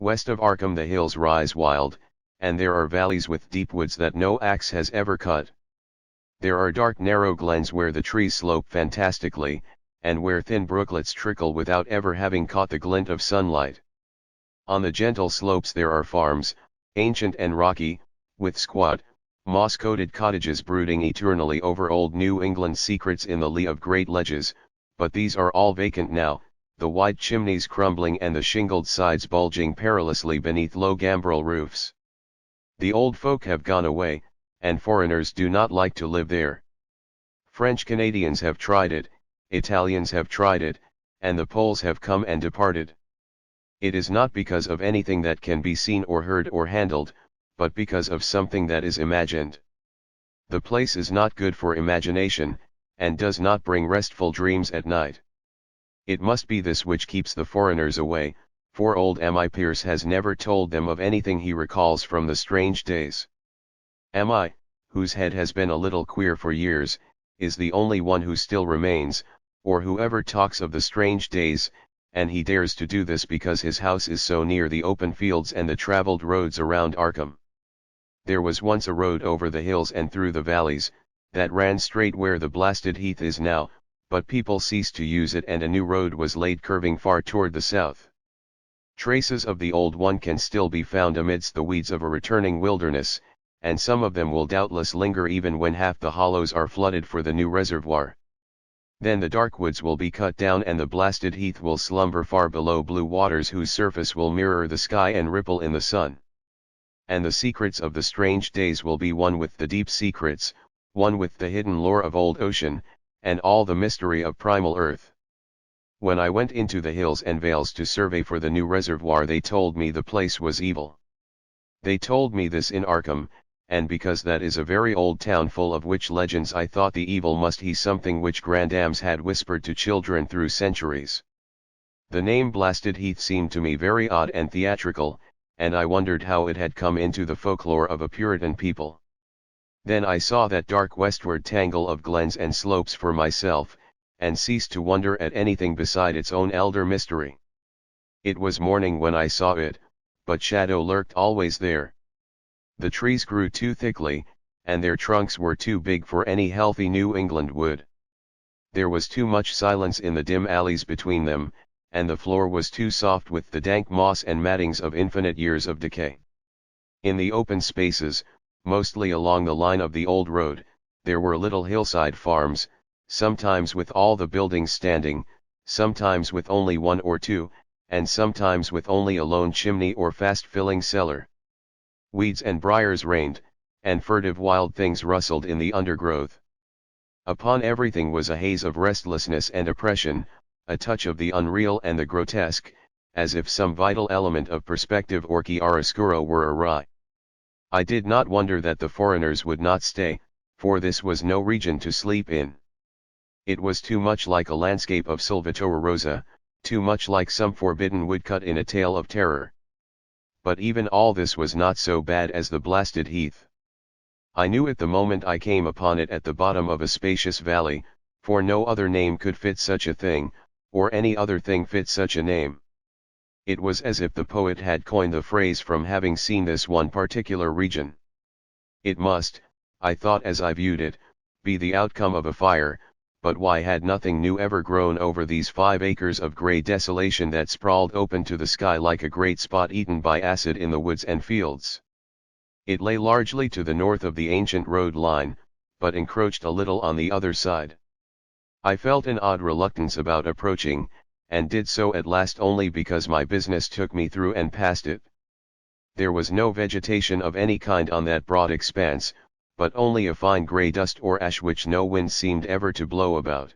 West of Arkham the hills rise wild, and there are valleys with deep woods that no axe has ever cut. There are dark narrow glens where the trees slope fantastically, and where thin brooklets trickle without ever having caught the glint of sunlight. On the gentle slopes there are farms, ancient and rocky, with squat, moss-coated cottages brooding eternally over old New England secrets in the lee of great ledges, but these are all vacant now, the wide chimneys crumbling and the shingled sides bulging perilously beneath low gambrel roofs. The old folk have gone away, and foreigners do not like to live there. French Canadians have tried it, Italians have tried it, and the Poles have come and departed. It is not because of anything that can be seen or heard or handled, but because of something that is imagined. The place is not good for imagination, and does not bring restful dreams at night. It must be this which keeps the foreigners away, for old M.I. Pierce has never told them of anything he recalls from the strange days. M.I., whose head has been a little queer for years, is the only one who still remains, or who ever talks of the strange days, and he dares to do this because his house is so near the open fields and the traveled roads around Arkham. There was once a road over the hills and through the valleys, that ran straight where the blasted heath is now, but people ceased to use it and a new road was laid curving far toward the south. Traces of the old one can still be found amidst the weeds of a returning wilderness, and some of them will doubtless linger even when half the hollows are flooded for the new reservoir. Then the dark woods will be cut down and the blasted heath will slumber far below blue waters whose surface will mirror the sky and ripple in the sun. And the secrets of the strange days will be one with the deep secrets, one with the hidden lore of old ocean, and all the mystery of primal earth. When I went into the hills and vales to survey for the new reservoir they told me the place was evil. They told me this in Arkham, and because that is a very old town full of witch legends I thought the evil must be something which grandams had whispered to children through centuries. The name Blasted Heath seemed to me very odd and theatrical, and I wondered how it had come into the folklore of a Puritan people. Then I saw that dark westward tangle of glens and slopes for myself, and ceased to wonder at anything beside its own elder mystery. It was morning when I saw it, but shadow lurked always there. The trees grew too thickly, and their trunks were too big for any healthy New England wood. There was too much silence in the dim alleys between them, and the floor was too soft with the dank moss and mattings of infinite years of decay. In the open spaces, mostly along the line of the old road, there were little hillside farms, sometimes with all the buildings standing, sometimes with only one or two, and sometimes with only a lone chimney or fast-filling cellar. Weeds and briars reigned, and furtive wild things rustled in the undergrowth. Upon everything was a haze of restlessness and oppression, a touch of the unreal and the grotesque, as if some vital element of perspective or chiaroscuro were awry. I did not wonder that the foreigners would not stay, for this was no region to sleep in. It was too much like a landscape of Salvatore Rosa, too much like some forbidden woodcut in a tale of terror. But even all this was not so bad as the blasted heath. I knew it the moment I came upon it at the bottom of a spacious valley, for no other name could fit such a thing, or any other thing fit such a name. It was as if the poet had coined the phrase from having seen this one particular region. It must, I thought as I viewed it, be the outcome of a fire, but why had nothing new ever grown over these 5 acres of grey desolation that sprawled open to the sky like a great spot eaten by acid in the woods and fields? It lay largely to the north of the ancient road line, but encroached a little on the other side. I felt an odd reluctance about approaching, and did so at last only because my business took me through and past it. There was no vegetation of any kind on that broad expanse, but only a fine grey dust or ash which no wind seemed ever to blow about.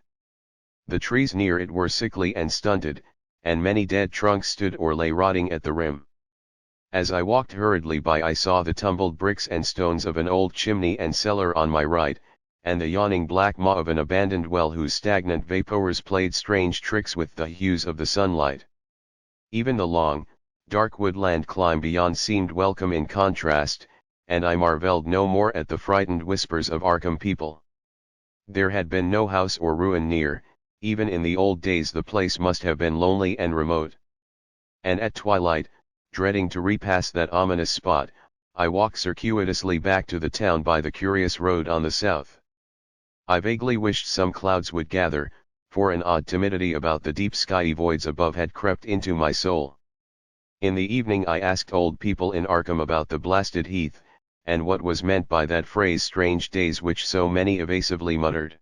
The trees near it were sickly and stunted, and many dead trunks stood or lay rotting at the rim. As I walked hurriedly by I saw the tumbled bricks and stones of an old chimney and cellar on my right, and the yawning black maw of an abandoned well whose stagnant vapours played strange tricks with the hues of the sunlight. Even the long, dark woodland climb beyond seemed welcome in contrast, and I marvelled no more at the frightened whispers of Arkham people. There had been no house or ruin near, even in the old days the place must have been lonely and remote. And at twilight, dreading to repass that ominous spot, I walked circuitously back to the town by the curious road on the south. I vaguely wished some clouds would gather, for an odd timidity about the deep skyey voids above had crept into my soul. In the evening I asked old people in Arkham about the blasted heath, and what was meant by that phrase strange days which so many evasively muttered.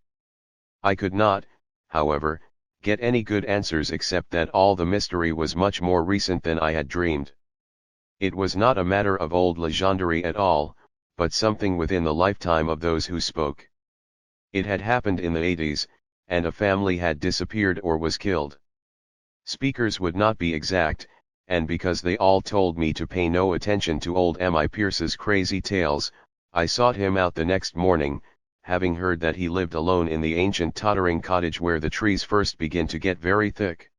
I could not, however, get any good answers except that all the mystery was much more recent than I had dreamed. It was not a matter of old legendary at all, but something within the lifetime of those who spoke. It had happened in the 80s, and a family had disappeared or was killed. Speakers would not be exact, and because they all told me to pay no attention to old M.I. Pierce's crazy tales, I sought him out the next morning, having heard that he lived alone in the ancient tottering cottage where the trees first begin to get very thick.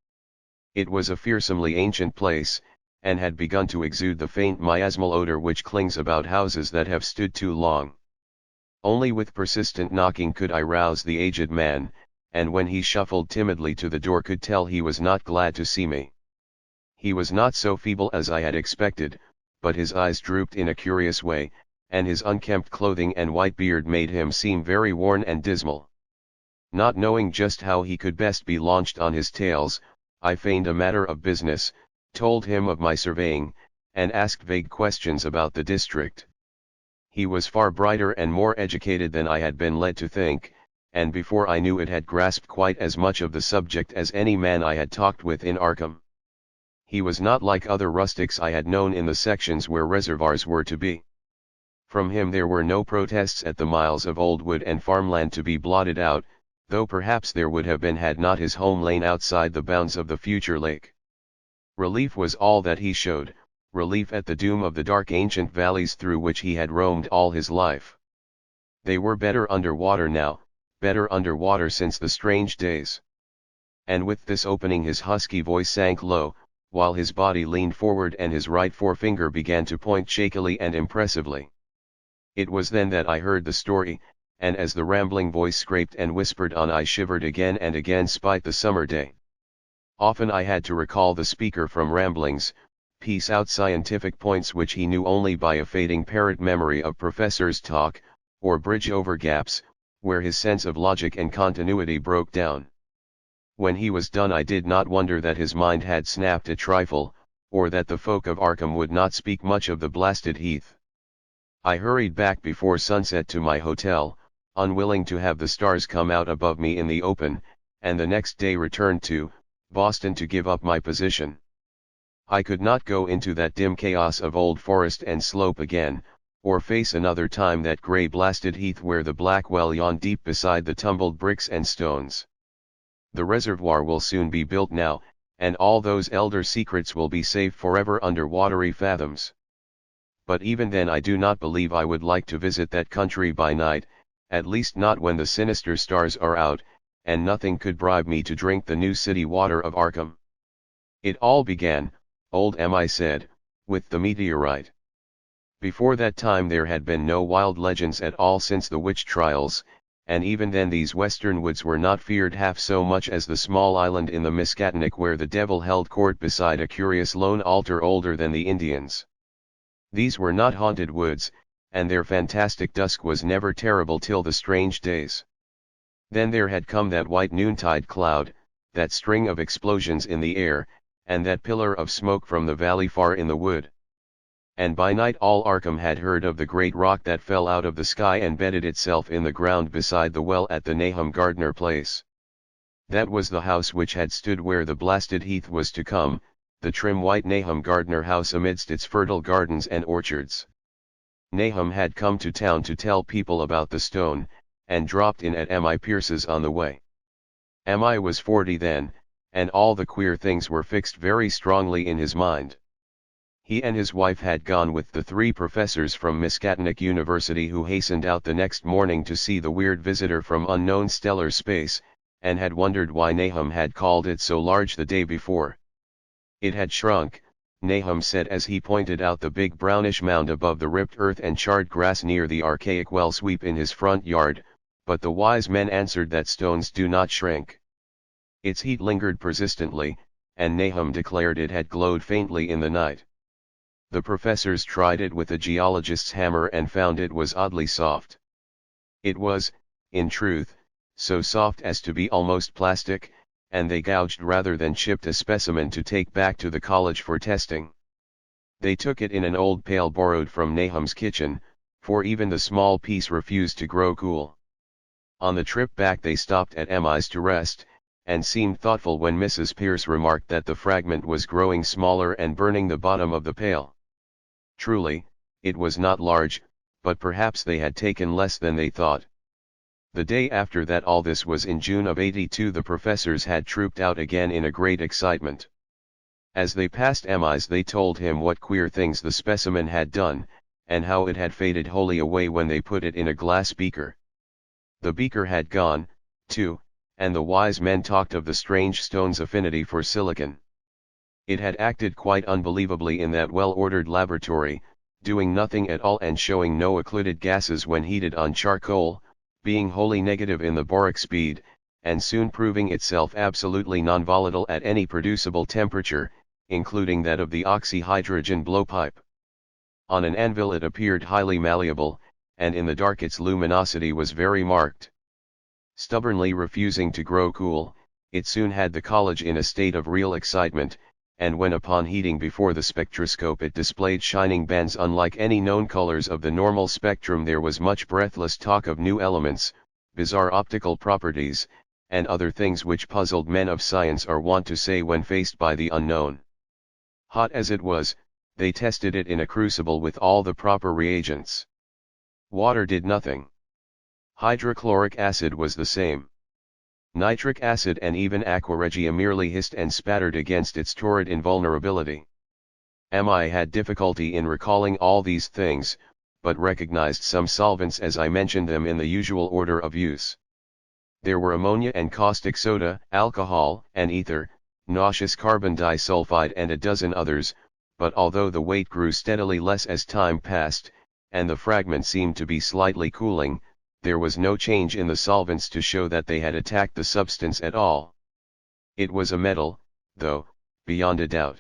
It was a fearsomely ancient place, and had begun to exude the faint miasmal odor which clings about houses that have stood too long. Only with persistent knocking could I rouse the aged man, and when he shuffled timidly to the door could tell he was not glad to see me. He was not so feeble as I had expected, but his eyes drooped in a curious way, and his unkempt clothing and white beard made him seem very worn and dismal. Not knowing just how he could best be launched on his tales, I feigned a matter of business, told him of my surveying, and asked vague questions about the district. He was far brighter and more educated than I had been led to think, and before I knew it had grasped quite as much of the subject as any man I had talked with in Arkham. He was not like other rustics I had known in the sections where reservoirs were to be. From him there were no protests at the miles of old wood and farmland to be blotted out, though perhaps there would have been had not his home lain outside the bounds of the future lake. Relief was all that he showed, relief at the doom of the dark ancient valleys through which he had roamed all his life. They were better under water now, better under water since the strange days. And with this opening his husky voice sank low, while his body leaned forward and his right forefinger began to point shakily and impressively. It was then that I heard the story, and as the rambling voice scraped and whispered on I shivered again and again spite the summer day. Often I had to recall the speaker from ramblings, piece out scientific points which he knew only by a fading parrot memory of professors' talk, or bridge over gaps, where his sense of logic and continuity broke down. When he was done I did not wonder that his mind had snapped a trifle, or that the folk of Arkham would not speak much of the blasted heath. I hurried back before sunset to my hotel, unwilling to have the stars come out above me in the open, and the next day returned to Boston to give up my position. I could not go into that dim chaos of old forest and slope again, or face another time that grey blasted heath where the black well yawned deep beside the tumbled bricks and stones. The reservoir will soon be built now, and all those elder secrets will be safe forever under watery fathoms. But even then I do not believe I would like to visit that country by night, at least not when the sinister stars are out, and nothing could bribe me to drink the new city water of Arkham. It all began, old M.I. said, with the meteorite. Before that time there had been no wild legends at all since the witch trials, and even then these western woods were not feared half so much as the small island in the Miskatonic where the devil held court beside a curious lone altar older than the Indians. These were not haunted woods, and their fantastic dusk was never terrible till the strange days. Then there had come that white noontide cloud, that string of explosions in the air, and that pillar of smoke from the valley far in the wood. And by night all Arkham had heard of the great rock that fell out of the sky and bedded itself in the ground beside the well at the Nahum Gardner place. That was the house which had stood where the blasted heath was to come, the trim white Nahum Gardner house amidst its fertile gardens and orchards. Nahum had come to town to tell people about the stone, and dropped in at M.I. Pierce's on the way. M.I. was 40 then, and all the queer things were fixed very strongly in his mind. He and his wife had gone with the 3 professors from Miskatonic University who hastened out the next morning to see the weird visitor from unknown stellar space, and had wondered why Nahum had called it so large the day before. It had shrunk, Nahum said as he pointed out the big brownish mound above the ripped earth and charred grass near the archaic well sweep in his front yard, but the wise men answered that stones do not shrink. Its heat lingered persistently, and Nahum declared it had glowed faintly in the night. The professors tried it with a geologist's hammer and found it was oddly soft. It was, in truth, so soft as to be almost plastic, and they gouged rather than chipped a specimen to take back to the college for testing. They took it in an old pail borrowed from Nahum's kitchen, for even the small piece refused to grow cool. On the trip back they stopped at Emmy's to rest, and seemed thoughtful when Mrs. Pierce remarked that the fragment was growing smaller and burning the bottom of the pail. Truly, it was not large, but perhaps they had taken less than they thought. The day after that, all this was in June of '82, the professors had trooped out again in a great excitement. As they passed Emmy's they told him what queer things the specimen had done, and how it had faded wholly away when they put it in a glass beaker. The beaker had gone, too, and the wise men talked of the strange stone's affinity for silicon. It had acted quite unbelievably in that well-ordered laboratory, doing nothing at all and showing no occluded gases when heated on charcoal, being wholly negative in the boric speed, and soon proving itself absolutely non-volatile at any producible temperature, including that of the oxyhydrogen blowpipe. On an anvil it appeared highly malleable, and in the dark its luminosity was very marked. Stubbornly refusing to grow cool, it soon had the college in a state of real excitement, and when upon heating before the spectroscope it displayed shining bands unlike any known colors of the normal spectrum, there was much breathless talk of new elements, bizarre optical properties, and other things which puzzled men of science are wont to say when faced by the unknown. Hot as it was, they tested it in a crucible with all the proper reagents. Water did nothing. Hydrochloric acid was the same. Nitric acid and even aqua regia merely hissed and spattered against its torrid invulnerability. MI had difficulty in recalling all these things, but recognized some solvents as I mentioned them in the usual order of use. There were ammonia and caustic soda, alcohol and ether, nauseous carbon disulfide and a dozen others, but although the weight grew steadily less as time passed, and the fragment seemed to be slightly cooling, there was no change in the solvents to show that they had attacked the substance at all. It was a metal, though, beyond a doubt.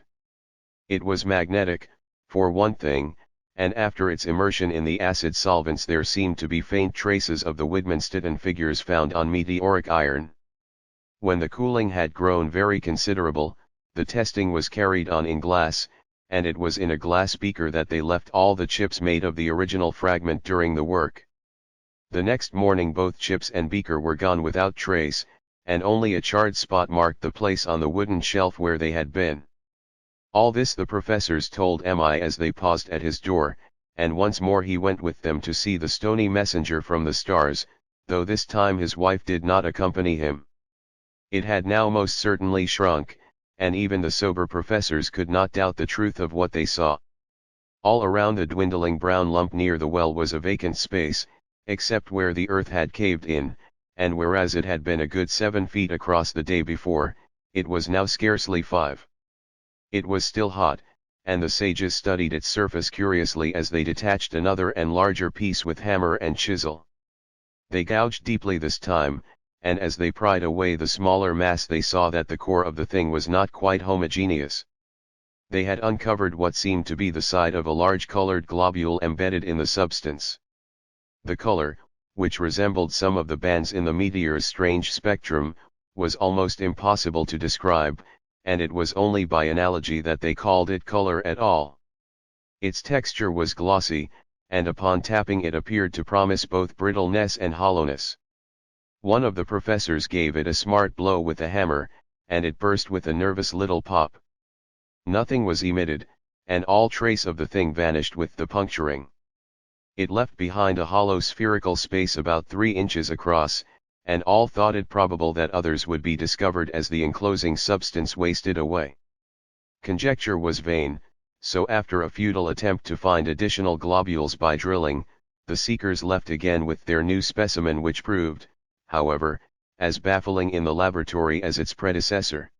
It was magnetic, for one thing, and after its immersion in the acid solvents there seemed to be faint traces of the Widmanstätten figures found on meteoric iron. When the cooling had grown very considerable, the testing was carried on in glass, and it was in a glass beaker that they left all the chips made of the original fragment during the work. The next morning both chips and beaker were gone without trace, and only a charred spot marked the place on the wooden shelf where they had been. All this the professors told MI as they paused at his door, and once more he went with them to see the stony messenger from the stars, though this time his wife did not accompany him. It had now most certainly shrunk, and even the sober professors could not doubt the truth of what they saw. All around the dwindling brown lump near the well was a vacant space, except where the earth had caved in, and whereas it had been a good 7 feet across the day before, it was now scarcely 5. It was still hot, and the sages studied its surface curiously as they detached another and larger piece with hammer and chisel. They gouged deeply this time, and as they pried away the smaller mass they saw that the core of the thing was not quite homogeneous. They had uncovered what seemed to be the side of a large colored globule embedded in the substance. The color, which resembled some of the bands in the meteor's strange spectrum, was almost impossible to describe, and it was only by analogy that they called it color at all. Its texture was glossy, and upon tapping it appeared to promise both brittleness and hollowness. One of the professors gave it a smart blow with a hammer, and it burst with a nervous little pop. Nothing was emitted, and all trace of the thing vanished with the puncturing. It left behind a hollow spherical space about 3 inches across, and all thought it probable that others would be discovered as the enclosing substance wasted away. Conjecture was vain, so after a futile attempt to find additional globules by drilling, the seekers left again with their new specimen, which proved, however, as baffling in the laboratory as its predecessor.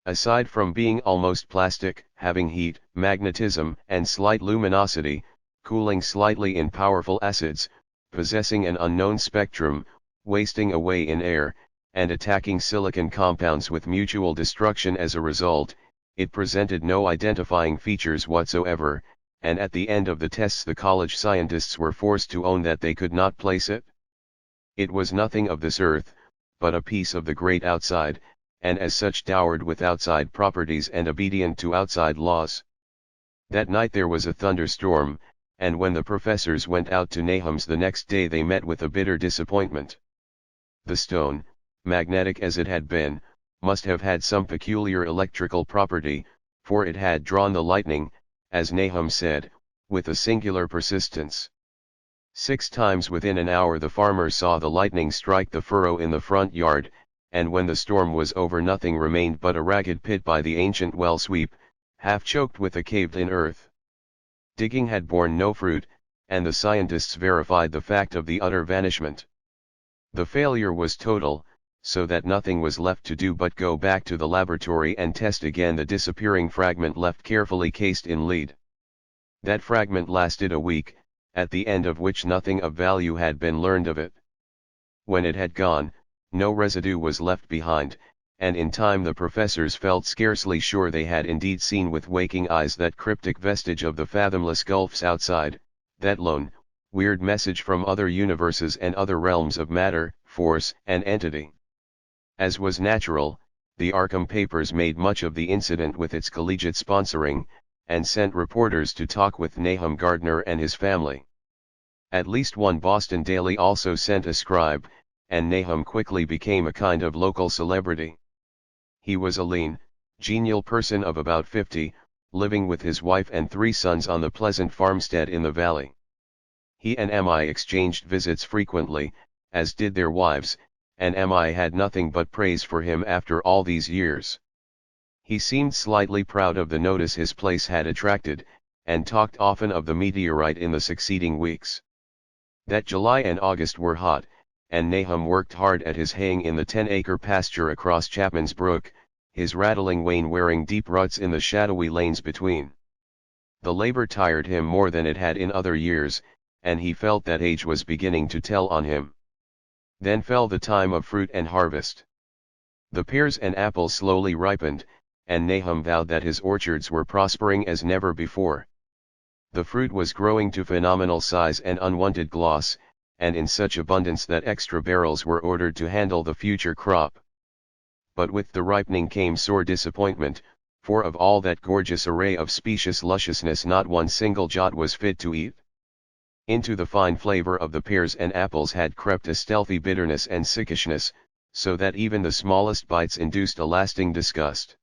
Aside from being almost plastic, having heat, magnetism, and slight luminosity, cooling slightly in powerful acids, possessing an unknown spectrum, wasting away in air, and attacking silicon compounds with mutual destruction as a result, It presented no identifying features whatsoever, and at the end of the tests the college scientists were forced to own that they could not place it. It was nothing of this earth, but a piece of the great outside, and as such dowered with outside properties and obedient to outside laws. That night there was a thunderstorm, and when the professors went out to Nahum's the next day they met with a bitter disappointment. The stone, magnetic as it had been, must have had some peculiar electrical property, for it had drawn the lightning, as Nahum said, with a singular persistence. 6 times within an hour the farmer saw the lightning strike the furrow in the front yard, and when the storm was over nothing remained but a ragged pit by the ancient well sweep, half choked with a caved-in earth. Digging had borne no fruit, and the scientists verified the fact of the utter vanishment. The failure was total, so that nothing was left to do but go back to the laboratory and test again the disappearing fragment left carefully cased in lead. That fragment lasted a week, at the end of which nothing of value had been learned of it. When it had gone, no residue was left behind, and in time the professors felt scarcely sure they had indeed seen with waking eyes that cryptic vestige of the fathomless gulfs outside, that lone, weird message from other universes and other realms of matter, force, and entity. As was natural, the Arkham papers made much of the incident with its collegiate sponsoring, and sent reporters to talk with Nahum Gardner and his family. At least one Boston daily also sent a scribe, and Nahum quickly became a kind of local celebrity. He was a lean, genial person of about 50, living with his wife and 3 sons on the pleasant farmstead in the valley. He and Mi exchanged visits frequently, as did their wives, and Mi had nothing but praise for him after all these years. He seemed slightly proud of the notice his place had attracted, and talked often of the meteorite in the succeeding weeks. That July and August were hot, and Nahum worked hard at his haying in the 10-acre pasture across Chapman's Brook, his rattling wain wearing deep ruts in the shadowy lanes between. The labor tired him more than it had in other years, and he felt that age was beginning to tell on him. Then fell the time of fruit and harvest. The pears and apples slowly ripened, and Nahum vowed that his orchards were prospering as never before. The fruit was growing to phenomenal size and unwonted gloss, and in such abundance that extra barrels were ordered to handle the future crop. But with the ripening came sore disappointment, for of all that gorgeous array of specious lusciousness not one single jot was fit to eat. Into the fine flavor of the pears and apples had crept a stealthy bitterness and sickishness, so that even the smallest bites induced a lasting disgust.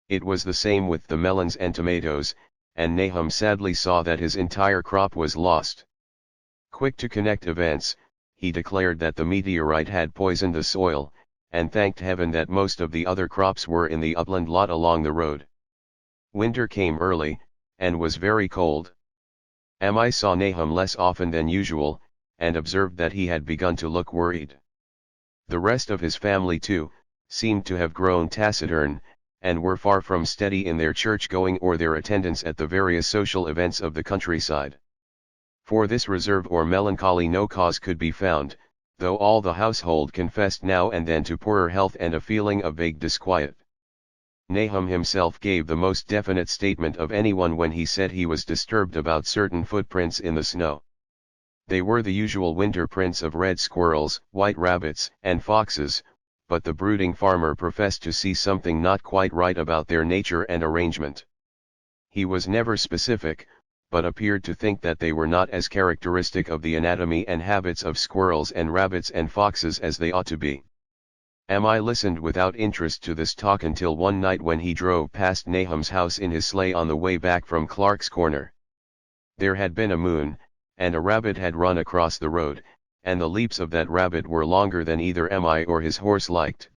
It was the same with the melons and tomatoes, and Nahum sadly saw that his entire crop was lost. Quick to connect events, he declared that the meteorite had poisoned the soil, and thanked heaven that most of the other crops were in the upland lot along the road. Winter came early, and was very cold. Mi saw Nahum less often than usual, and observed that he had begun to look worried. The rest of his family too, seemed to have grown taciturn, and were far from steady in their church-going or their attendance at the various social events of the countryside. For this reserve or melancholy no cause could be found, though all the household confessed now and then to poorer health and a feeling of vague disquiet. Nahum himself gave the most definite statement of anyone when he said he was disturbed about certain footprints in the snow. They were the usual winter prints of red squirrels, white rabbits, and foxes, but the brooding farmer professed to see something not quite right about their nature and arrangement. He was never specific, but appeared to think that they were not as characteristic of the anatomy and habits of squirrels and rabbits and foxes as they ought to be. Mi listened without interest to this talk until one night when he drove past Nahum's house in his sleigh on the way back from Clark's Corner. There had been a moon, and a rabbit had run across the road, and the leaps of that rabbit were longer than either Mi or his horse liked.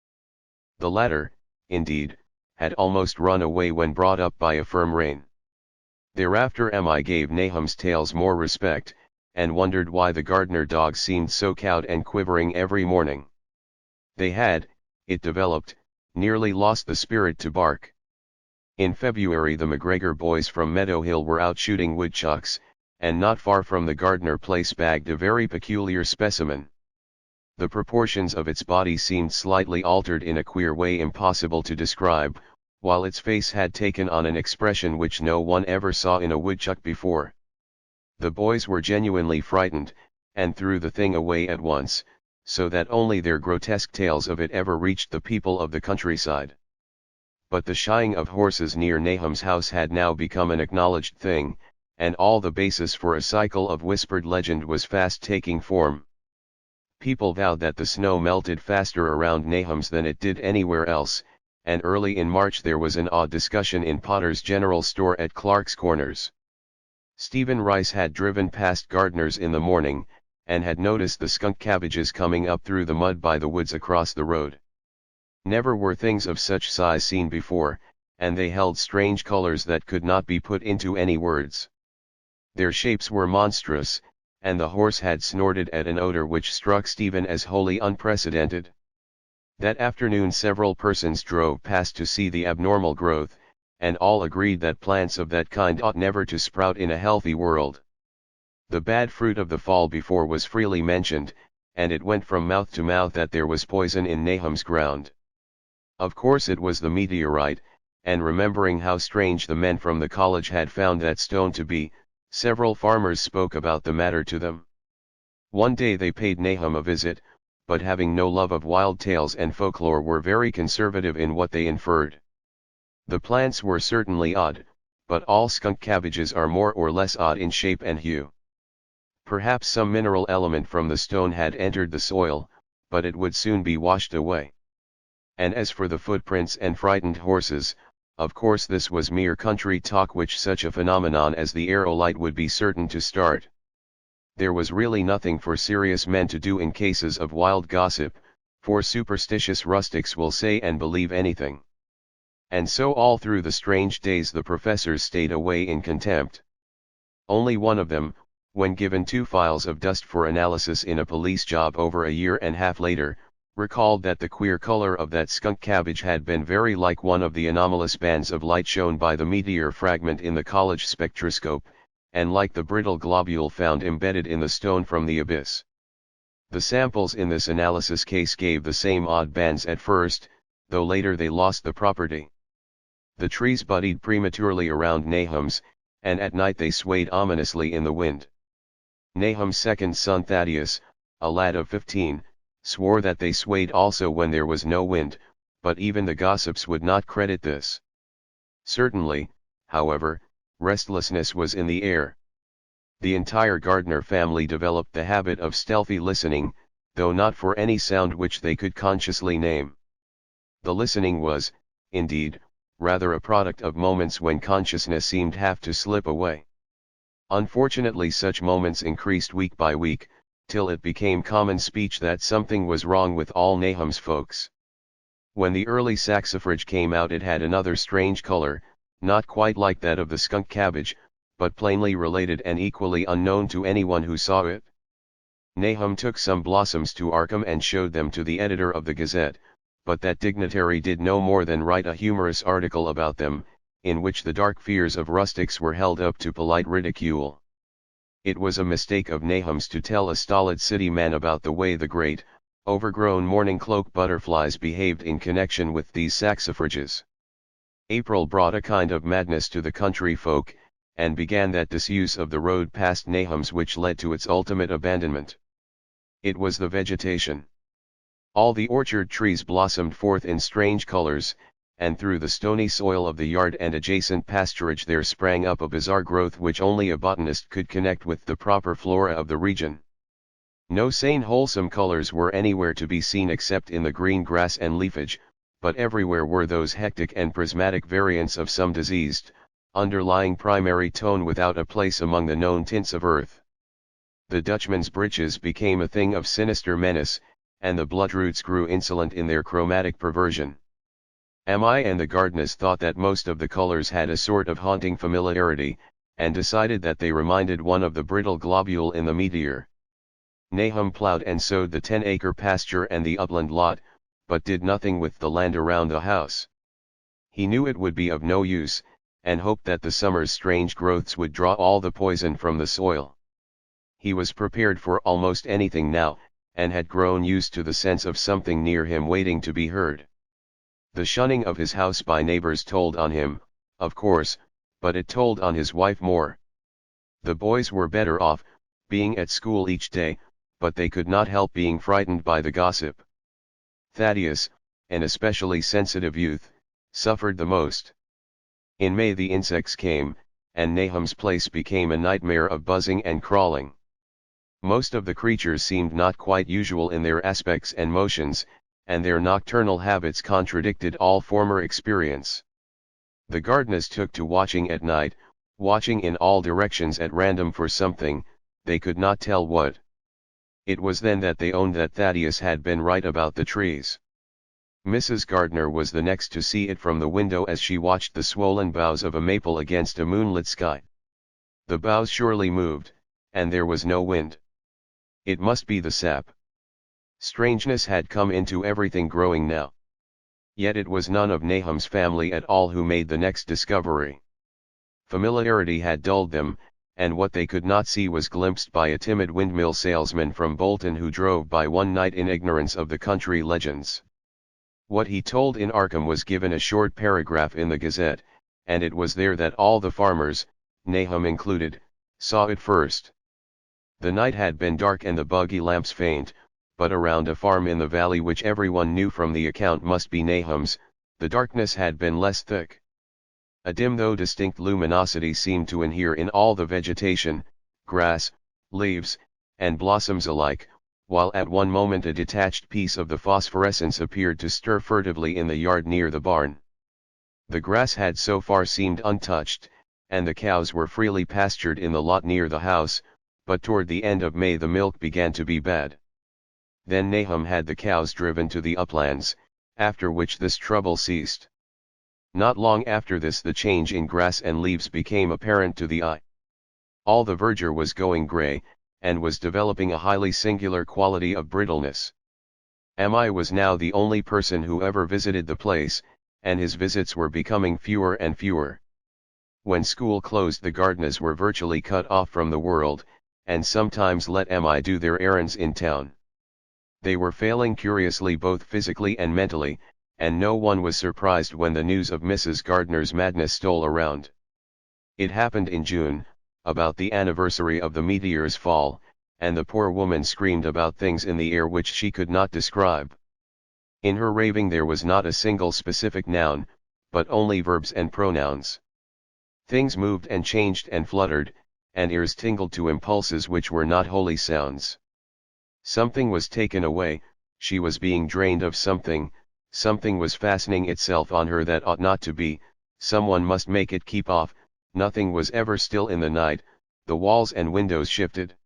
The latter, indeed, had almost run away when brought up by a firm rein. Thereafter Mi gave Nahum's tales more respect, and wondered why the Gardner dogs seemed so cowed and quivering every morning. They had, it developed, nearly lost the spirit to bark. In February the McGregor boys from Meadow Hill were out shooting woodchucks, and not far from the Gardner place bagged a very peculiar specimen. The proportions of its body seemed slightly altered in a queer way impossible to describe, while its face had taken on an expression which no one ever saw in a woodchuck before. The boys were genuinely frightened, and threw the thing away at once, so that only their grotesque tales of it ever reached the people of the countryside. But the shying of horses near Nahum's house had now become an acknowledged thing, and all the basis for a cycle of whispered legend was fast taking form. People vowed that the snow melted faster around Nahum's than it did anywhere else, and early in March there was an odd discussion in Potter's General Store at Clark's Corners. Stephen Rice had driven past Gardner's in the morning, and had noticed the skunk cabbages coming up through the mud by the woods across the road. Never were things of such size seen before, and they held strange colors that could not be put into any words. Their shapes were monstrous, and the horse had snorted at an odor which struck Stephen as wholly unprecedented. That afternoon several persons drove past to see the abnormal growth, and all agreed that plants of that kind ought never to sprout in a healthy world. The bad fruit of the fall before was freely mentioned, and it went from mouth to mouth that there was poison in Nahum's ground. Of course it was the meteorite, and remembering how strange the men from the college had found that stone to be, several farmers spoke about the matter to them. One day they paid Nahum a visit, but having no love of wild tales and folklore were very conservative in what they inferred. The plants were certainly odd, but all skunk cabbages are more or less odd in shape and hue. Perhaps some mineral element from the stone had entered the soil, but it would soon be washed away. And as for the footprints and frightened horses, of course this was mere country talk which such a phenomenon as the aerolite would be certain to start. There was really nothing for serious men to do in cases of wild gossip, for superstitious rustics will say and believe anything. And so all through the strange days the professors stayed away in contempt. Only one of them, when given 2 files of dust for analysis in a police job over a year and a half later, recalled that the queer color of that skunk cabbage had been very like one of the anomalous bands of light shown by the meteor fragment in the college spectroscope, and like the brittle globule found embedded in the stone from the abyss. The samples in this analysis case gave the same odd bands at first, though later they lost the property. The trees budded prematurely around Nahum's, and at night they swayed ominously in the wind. Nahum's second son Thaddeus, a lad of 15, swore that they swayed also when there was no wind, but even the gossips would not credit this. Certainly, however, restlessness was in the air. The entire Gardner family developed the habit of stealthy listening, though not for any sound which they could consciously name. The listening was, indeed, rather a product of moments when consciousness seemed half to slip away. Unfortunately such moments increased week by week, till it became common speech that something was wrong with all Nahum's folks. When the early saxifrage came out it had another strange color, not quite like that of the skunk cabbage, but plainly related and equally unknown to anyone who saw it. Nahum took some blossoms to Arkham and showed them to the editor of the Gazette, but that dignitary did no more than write a humorous article about them, in which the dark fears of rustics were held up to polite ridicule. It was a mistake of Nahum's to tell a stolid city man about the way the great, overgrown morning cloak butterflies behaved in connection with these saxifrages. April brought a kind of madness to the country folk, and began that disuse of the road past Nahum's which led to its ultimate abandonment. It was the vegetation. All the orchard trees blossomed forth in strange colors, and through the stony soil of the yard and adjacent pasturage there sprang up a bizarre growth which only a botanist could connect with the proper flora of the region. No sane wholesome colors were anywhere to be seen except in the green grass and leafage, but everywhere were those hectic and prismatic variants of some diseased, underlying primary tone without a place among the known tints of earth. The Dutchman's breeches became a thing of sinister menace, and the bloodroots grew insolent in their chromatic perversion. I and the Gardners thought that most of the colors had a sort of haunting familiarity, and decided that they reminded one of the brittle globule in the meteor. Nahum plowed and sowed the 10-acre pasture and the upland lot, but did nothing with the land around the house. He knew it would be of no use, and hoped that the summer's strange growths would draw all the poison from the soil. He was prepared for almost anything now, and had grown used to the sense of something near him waiting to be heard. The shunning of his house by neighbors told on him, of course, but it told on his wife more. The boys were better off, being at school each day, but they could not help being frightened by the gossip. Thaddeus, an especially sensitive youth, suffered the most. In May the insects came, and Nahum's place became a nightmare of buzzing and crawling. Most of the creatures seemed not quite usual in their aspects and motions, and their nocturnal habits contradicted all former experience. The Gardners took to watching at night, watching in all directions at random for something, they could not tell what. It was then that they owned that Thaddeus had been right about the trees. Mrs. Gardner was the next to see it from the window as she watched the swollen boughs of a maple against a moonlit sky. The boughs surely moved, and there was no wind. It must be the sap. Strangeness had come into everything growing now. Yet it was none of Nahum's family at all who made the next discovery. Familiarity had dulled them, and what they could not see was glimpsed by a timid windmill salesman from Bolton who drove by one night in ignorance of the country legends. What he told in Arkham was given a short paragraph in the Gazette, and it was there that all the farmers, Nahum included, saw it first. The night had been dark and the buggy lamps faint, but around a farm in the valley which everyone knew from the account must be Nahum's, the darkness had been less thick. A dim though distinct luminosity seemed to inhere in all the vegetation, grass, leaves, and blossoms alike, while at one moment a detached piece of the phosphorescence appeared to stir furtively in the yard near the barn. The grass had so far seemed untouched, and the cows were freely pastured in the lot near the house, but toward the end of May the milk began to be bad. Then Nahum had the cows driven to the uplands, after which this trouble ceased. Not long after this the change in grass and leaves became apparent to the eye. All the verdure was going grey, and was developing a highly singular quality of brittleness. Mi was now the only person who ever visited the place, and his visits were becoming fewer and fewer. When school closed the Gardners were virtually cut off from the world, and sometimes let Mi do their errands in town. They were failing curiously both physically and mentally, and no one was surprised when the news of Mrs. Gardner's madness stole around. It happened in June, about the anniversary of the meteor's fall, and the poor woman screamed about things in the air which she could not describe. In her raving there was not a single specific noun, but only verbs and pronouns. Things moved and changed and fluttered, and ears tingled to impulses which were not holy sounds. Something was taken away, she was being drained of something, something was fastening itself on her that ought not to be, someone must make it keep off, nothing was ever still in the night, the walls and windows shifted.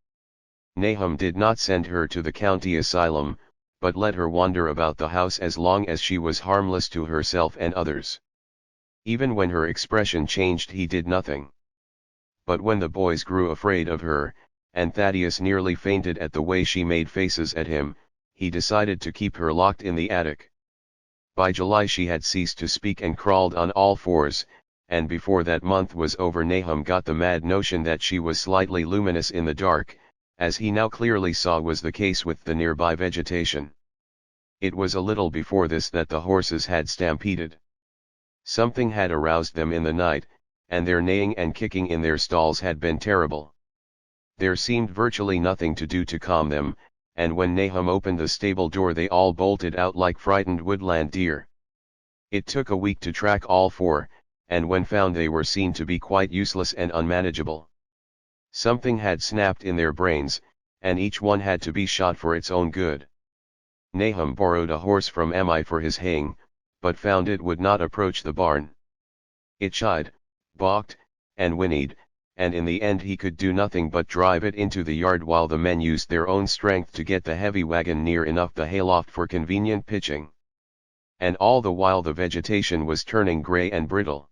Nahum did not send her to the county asylum, but let her wander about the house as long as she was harmless to herself and others. Even when her expression changed he did nothing. But when the boys grew afraid of her, and Thaddeus nearly fainted at the way she made faces at him, he decided to keep her locked in the attic. By July she had ceased to speak and crawled on all fours, and before that month was over Nahum got the mad notion that she was slightly luminous in the dark, as he now clearly saw was the case with the nearby vegetation. It was a little before this that the horses had stampeded. Something had aroused them in the night, and their neighing and kicking in their stalls had been terrible. There seemed virtually nothing to do to calm them, and when Nahum opened the stable door they all bolted out like frightened woodland deer. It took a week to track all four, and when found they were seen to be quite useless and unmanageable. Something had snapped in their brains, and each one had to be shot for its own good. Nahum borrowed a horse from Mi for his haying, but found it would not approach the barn. It shied, balked, and whinnied, and in the end he could do nothing but drive it into the yard while the men used their own strength to get the heavy wagon near enough the hayloft for convenient pitching. And all the while the vegetation was turning grey and brittle.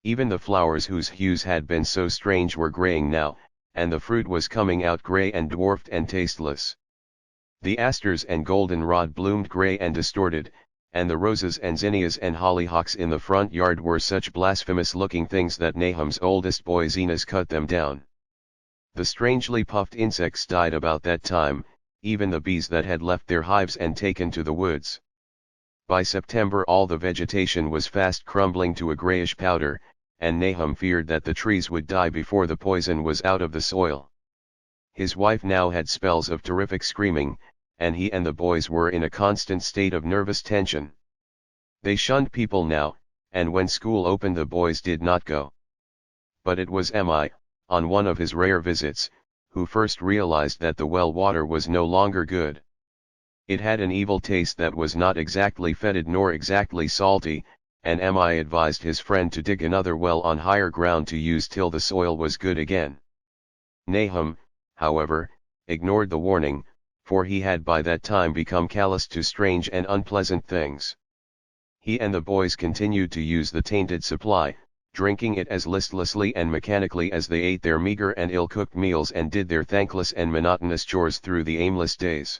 Even the flowers whose hues had been so strange were greying now, and the fruit was coming out grey and dwarfed and tasteless. The asters and goldenrod bloomed grey and distorted, and the roses and zinnias and hollyhocks in the front yard were such blasphemous-looking things that Nahum's oldest boy Zenas cut them down. The strangely puffed insects died about that time, even the bees that had left their hives and taken to the woods. By September all the vegetation was fast crumbling to a grayish powder, and Nahum feared that the trees would die before the poison was out of the soil. His wife now had spells of terrific screaming, and he and the boys were in a constant state of nervous tension. They shunned people now, and when school opened the boys did not go. But it was Mi, on one of his rare visits, who first realized that the well water was no longer good. It had an evil taste that was not exactly fetid nor exactly salty, and Mi advised his friend to dig another well on higher ground to use till the soil was good again. Nahum, however, ignored the warning, for he had by that time become callous to strange and unpleasant things. He and the boys continued to use the tainted supply, drinking it as listlessly and mechanically as they ate their meager and ill-cooked meals and did their thankless and monotonous chores through the aimless days.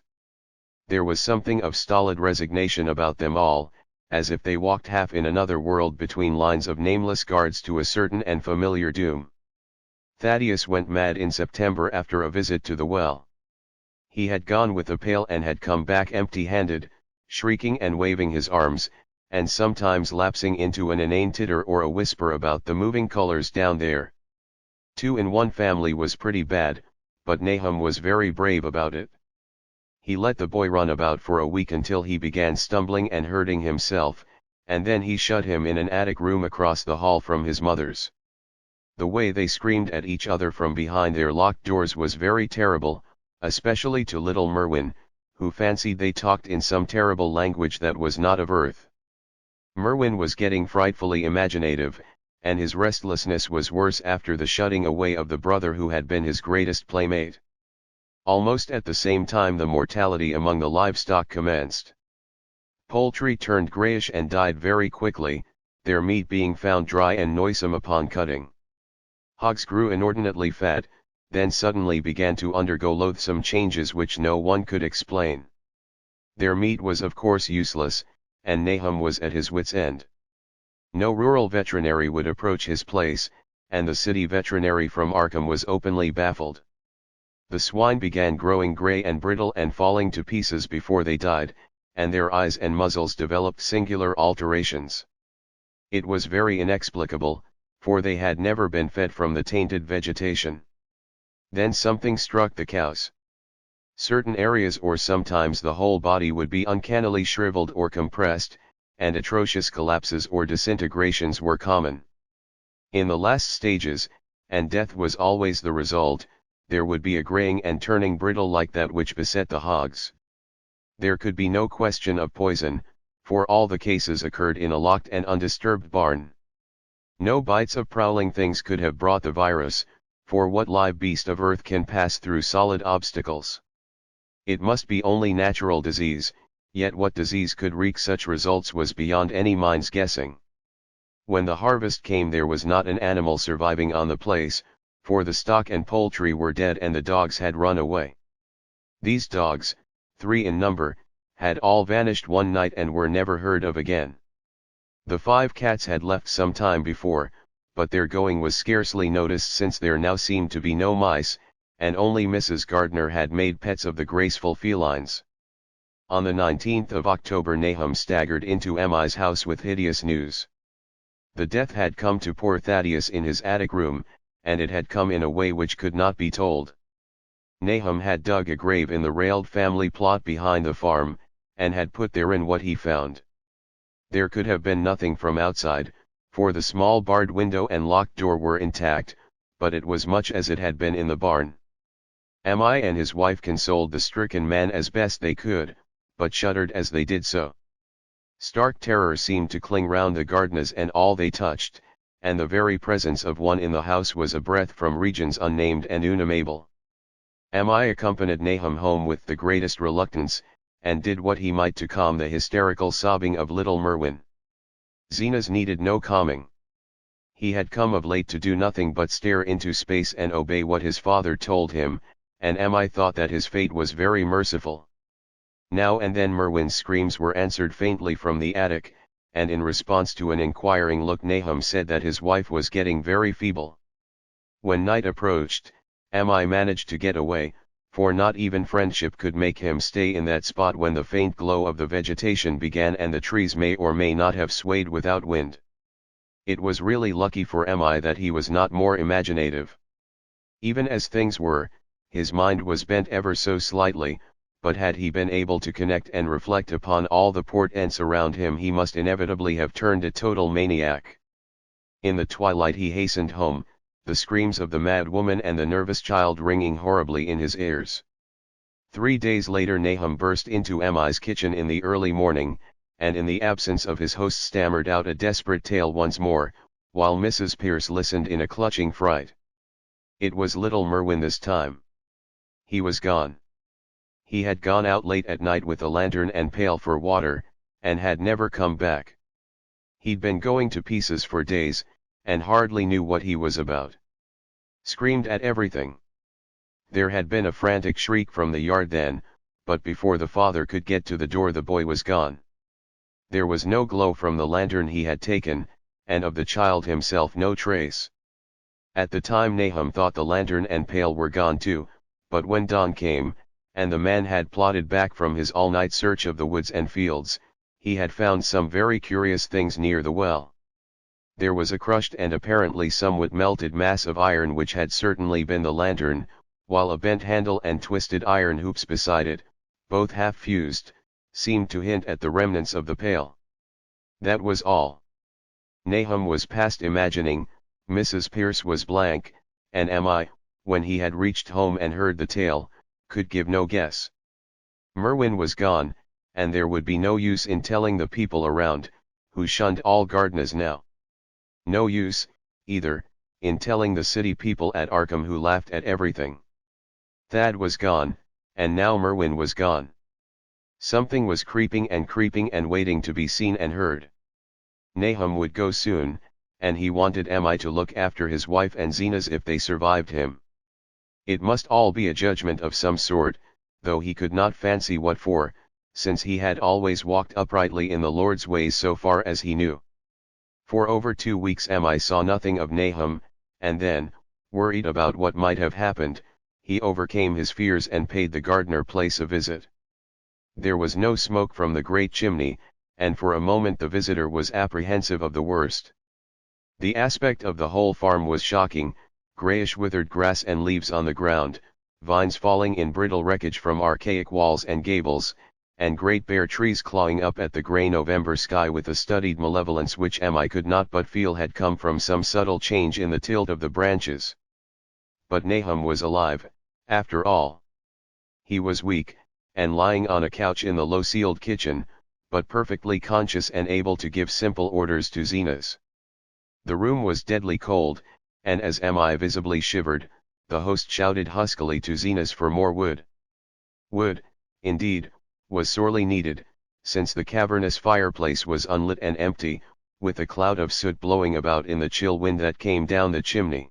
There was something of stolid resignation about them all, as if they walked half in another world between lines of nameless guards to a certain and familiar doom. Thaddeus went mad in September after a visit to the well. He had gone with a pail and had come back empty-handed, shrieking and waving his arms, and sometimes lapsing into an inane titter or a whisper about the moving colors down there. 2 in one family was pretty bad, but Nahum was very brave about it. He let the boy run about for a week until he began stumbling and hurting himself, and then he shut him in an attic room across the hall from his mother's. The way they screamed at each other from behind their locked doors was very terrible, especially to little Merwin, who fancied they talked in some terrible language that was not of earth. Merwin was getting frightfully imaginative, and his restlessness was worse after the shutting away of the brother who had been his greatest playmate. Almost at the same time the mortality among the livestock commenced. Poultry turned grayish and died very quickly, their meat being found dry and noisome upon cutting. Hogs grew inordinately fat, then suddenly began to undergo loathsome changes which no one could explain. Their meat was of course useless, and Nahum was at his wits' end. No rural veterinary would approach his place, and the city veterinary from Arkham was openly baffled. The swine began growing grey and brittle and falling to pieces before they died, and their eyes and muzzles developed singular alterations. It was very inexplicable, for they had never been fed from the tainted vegetation. Then something struck the cows. Certain areas or sometimes the whole body would be uncannily shriveled or compressed, and atrocious collapses or disintegrations were common. In the last stages, and death was always the result, there would be a graying and turning brittle like that which beset the hogs. There could be no question of poison, for all the cases occurred in a locked and undisturbed barn. No bites of prowling things could have brought the virus, for what live beast of earth can pass through solid obstacles? It must be only natural disease, yet what disease could wreak such results was beyond any mind's guessing. When the harvest came there was not an animal surviving on the place, for the stock and poultry were dead and the dogs had run away. These dogs, 3 in number, had all vanished one night and were never heard of again. The 5 cats had left some time before, but their going was scarcely noticed since there now seemed to be no mice, and only Mrs. Gardner had made pets of the graceful felines. On the 19th of October Nahum staggered into Mi's house with hideous news. The death had come to poor Thaddeus in his attic room, and it had come in a way which could not be told. Nahum had dug a grave in the railed family plot behind the farm, and had put therein what he found. There could have been nothing from outside, for the small barred window and locked door were intact, but it was much as it had been in the barn. Mi and his wife consoled the stricken man as best they could, but shuddered as they did so. Stark terror seemed to cling round the Gardners and all they touched, and the very presence of one in the house was a breath from regions unnamed and unnameable. Mi accompanied Nahum home with the greatest reluctance, and did what he might to calm the hysterical sobbing of little Merwin. Zenas needed no calming. He had come of late to do nothing but stare into space and obey what his father told him, and Mi thought that his fate was very merciful. Now and then Merwin's screams were answered faintly from the attic, and in response to an inquiring look Nahum said that his wife was getting very feeble. When night approached, Mi managed to get away, for not even friendship could make him stay in that spot when the faint glow of the vegetation began and the trees may or may not have swayed without wind. It was really lucky for Mi that he was not more imaginative. Even as things were, his mind was bent ever so slightly, but had he been able to connect and reflect upon all the portents around him, he must inevitably have turned a total maniac. In the twilight he hastened home, the screams of the mad woman and the nervous child ringing horribly in his ears. 3 days later Nahum burst into Mi's kitchen in the early morning, and in the absence of his host stammered out a desperate tale once more, while Mrs. Pierce listened in a clutching fright. It was little Merwin this time. He was gone. He had gone out late at night with a lantern and pail for water, and had never come back. He'd been going to pieces for days, and hardly knew what he was about. Screamed at everything. There had been a frantic shriek from the yard then, but before the father could get to the door the boy was gone. There was no glow from the lantern he had taken, and of the child himself no trace. At the time Nahum thought the lantern and pail were gone too, but when dawn came, and the man had plodded back from his all-night search of the woods and fields, he had found some very curious things near the well. There was a crushed and apparently somewhat melted mass of iron which had certainly been the lantern, while a bent handle and twisted iron hoops beside it, both half fused, seemed to hint at the remnants of the pail. That was all. Nahum was past imagining, Mrs. Pierce was blank, and Mi, when he had reached home and heard the tale, could give no guess. Merwin was gone, and there would be no use in telling the people around, who shunned all Gardners now. No use, either, in telling the city people at Arkham who laughed at everything. Thad was gone, and now Merwin was gone. Something was creeping and waiting to be seen and heard. Nahum would go soon, and he wanted Mi to look after his wife and Zenas if they survived him. It must all be a judgment of some sort, though he could not fancy what for, since he had always walked uprightly in the Lord's ways so far as he knew. For over 2 weeks Mi saw nothing of Nahum, and then, worried about what might have happened, he overcame his fears and paid the Gardner place a visit. There was no smoke from the great chimney, and for a moment the visitor was apprehensive of the worst. The aspect of the whole farm was shocking, grayish withered grass and leaves on the ground, vines falling in brittle wreckage from archaic walls and gables, and great bare trees clawing up at the grey November sky with a studied malevolence which Mi could not but feel had come from some subtle change in the tilt of the branches. But Nahum was alive, after all. He was weak, and lying on a couch in the low-ceiled kitchen, but perfectly conscious and able to give simple orders to Zenas. The room was deadly cold, and as Mi visibly shivered, the host shouted huskily to Zenas for more wood. Wood, indeed, was sorely needed, since the cavernous fireplace was unlit and empty, with a cloud of soot blowing about in the chill wind that came down the chimney.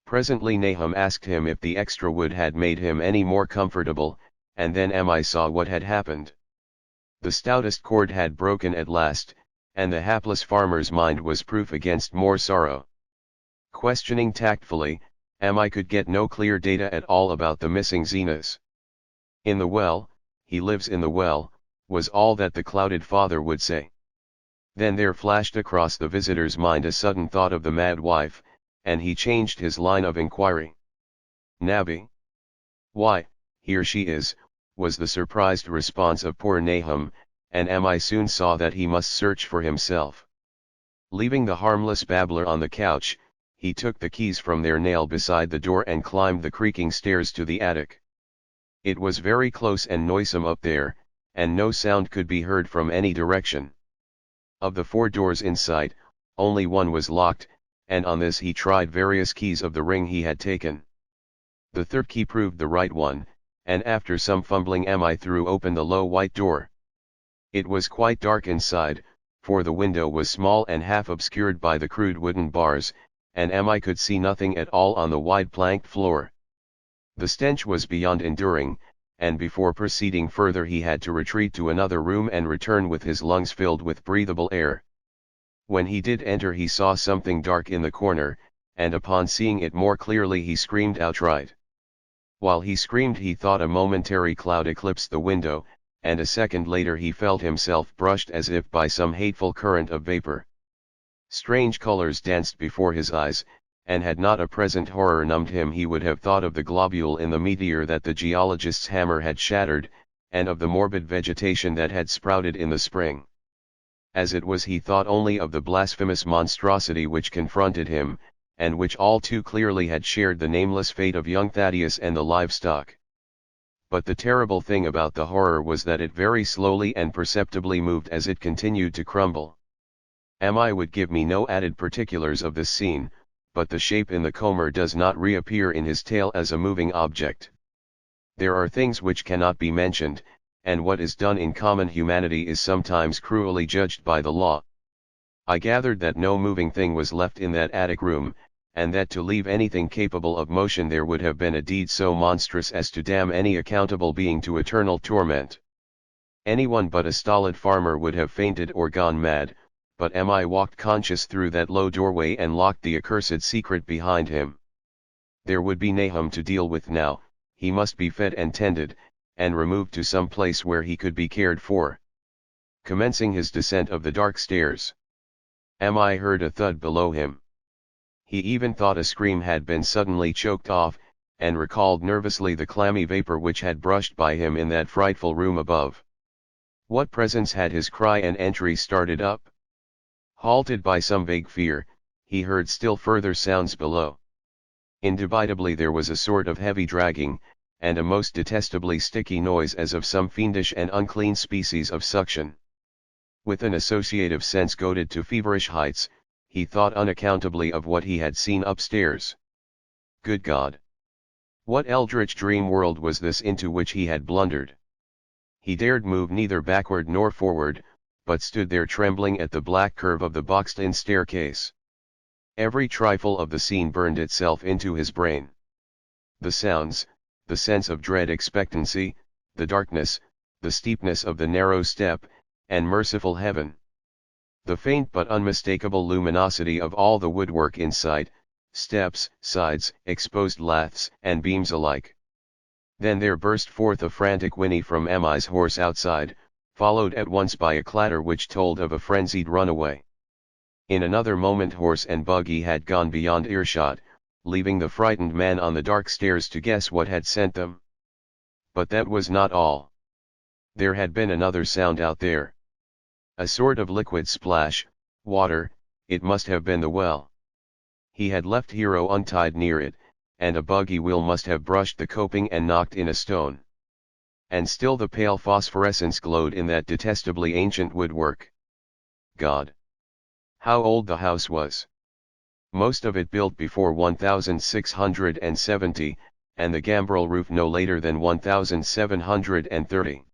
Presently Nahum asked him if the extra wood had made him any more comfortable, and then Mi saw what had happened. The stoutest cord had broken at last, and the hapless farmer's mind was proof against more sorrow. Questioning tactfully, Mi could get no clear data at all about the missing Zenas. In the well, he lives in the well, was all that the clouded father would say. Then there flashed across the visitor's mind a sudden thought of the mad wife, and he changed his line of inquiry. Nabby? Why, here she is, was the surprised response of poor Nahum, and Mi soon saw that he must search for himself. Leaving the harmless babbler on the couch, he took the keys from their nail beside the door and climbed the creaking stairs to the attic. It was very close and noisome up there, and no sound could be heard from any direction. Of the 4 doors in sight, only one was locked, and on this he tried various keys of the ring he had taken. The 3rd key proved the right one, and after some fumbling Mi threw open the low white door. It was quite dark inside, for the window was small and half obscured by the crude wooden bars, and Mi could see nothing at all on the wide planked floor. The stench was beyond enduring, and before proceeding further he had to retreat to another room and return with his lungs filled with breathable air. When he did enter he saw something dark in the corner, and upon seeing it more clearly he screamed outright. While he screamed he thought a momentary cloud eclipsed the window, and a second later he felt himself brushed as if by some hateful current of vapor. Strange colors danced before his eyes, and had not a present horror numbed him he would have thought of the globule in the meteor that the geologist's hammer had shattered, and of the morbid vegetation that had sprouted in the spring. As it was he thought only of the blasphemous monstrosity which confronted him, and which all too clearly had shared the nameless fate of young Thaddeus and the livestock. But the terrible thing about the horror was that it very slowly and perceptibly moved as it continued to crumble. I would give me no added particulars of this scene, but the shape in the comber does not reappear in his tale as a moving object. There are things which cannot be mentioned, and what is done in common humanity is sometimes cruelly judged by the law. I gathered that no moving thing was left in that attic room, and that to leave anything capable of motion there would have been a deed so monstrous as to damn any accountable being to eternal torment. Anyone but a stolid farmer would have fainted or gone mad, but I walked conscious through that low doorway and locked the accursed secret behind him. There would be Nahum to deal with now. He must be fed and tended, and removed to some place where he could be cared for. Commencing his descent of the dark stairs, I heard a thud below him. He even thought a scream had been suddenly choked off, and recalled nervously the clammy vapor which had brushed by him in that frightful room above. What presence had his cry and entry started up? Halted by some vague fear, he heard still further sounds below. Indubitably there was a sort of heavy dragging, and a most detestably sticky noise as of some fiendish and unclean species of suction. With an associative sense goaded to feverish heights, he thought unaccountably of what he had seen upstairs. Good God! What eldritch dream world was this into which he had blundered? He dared move neither backward nor forward, but stood there trembling at the black curve of the boxed-in staircase. Every trifle of the scene burned itself into his brain. The sounds, the sense of dread expectancy, the darkness, the steepness of the narrow step, and merciful heaven. The faint but unmistakable luminosity of all the woodwork inside, steps, sides, exposed laths, and beams alike. Then there burst forth a frantic whinny from I's horse outside, followed at once by a clatter which told of a frenzied runaway. In another moment horse and buggy had gone beyond earshot, leaving the frightened man on the dark stairs to guess what had sent them. But that was not all. There had been another sound out there. A sort of liquid splash, water, it must have been the well. He had left Hero untied near it, and a buggy wheel must have brushed the coping and knocked in a stone. And still the pale phosphorescence glowed in that detestably ancient woodwork. God! How old the house was! Most of it built before 1670, and the gambrel roof no later than 1730.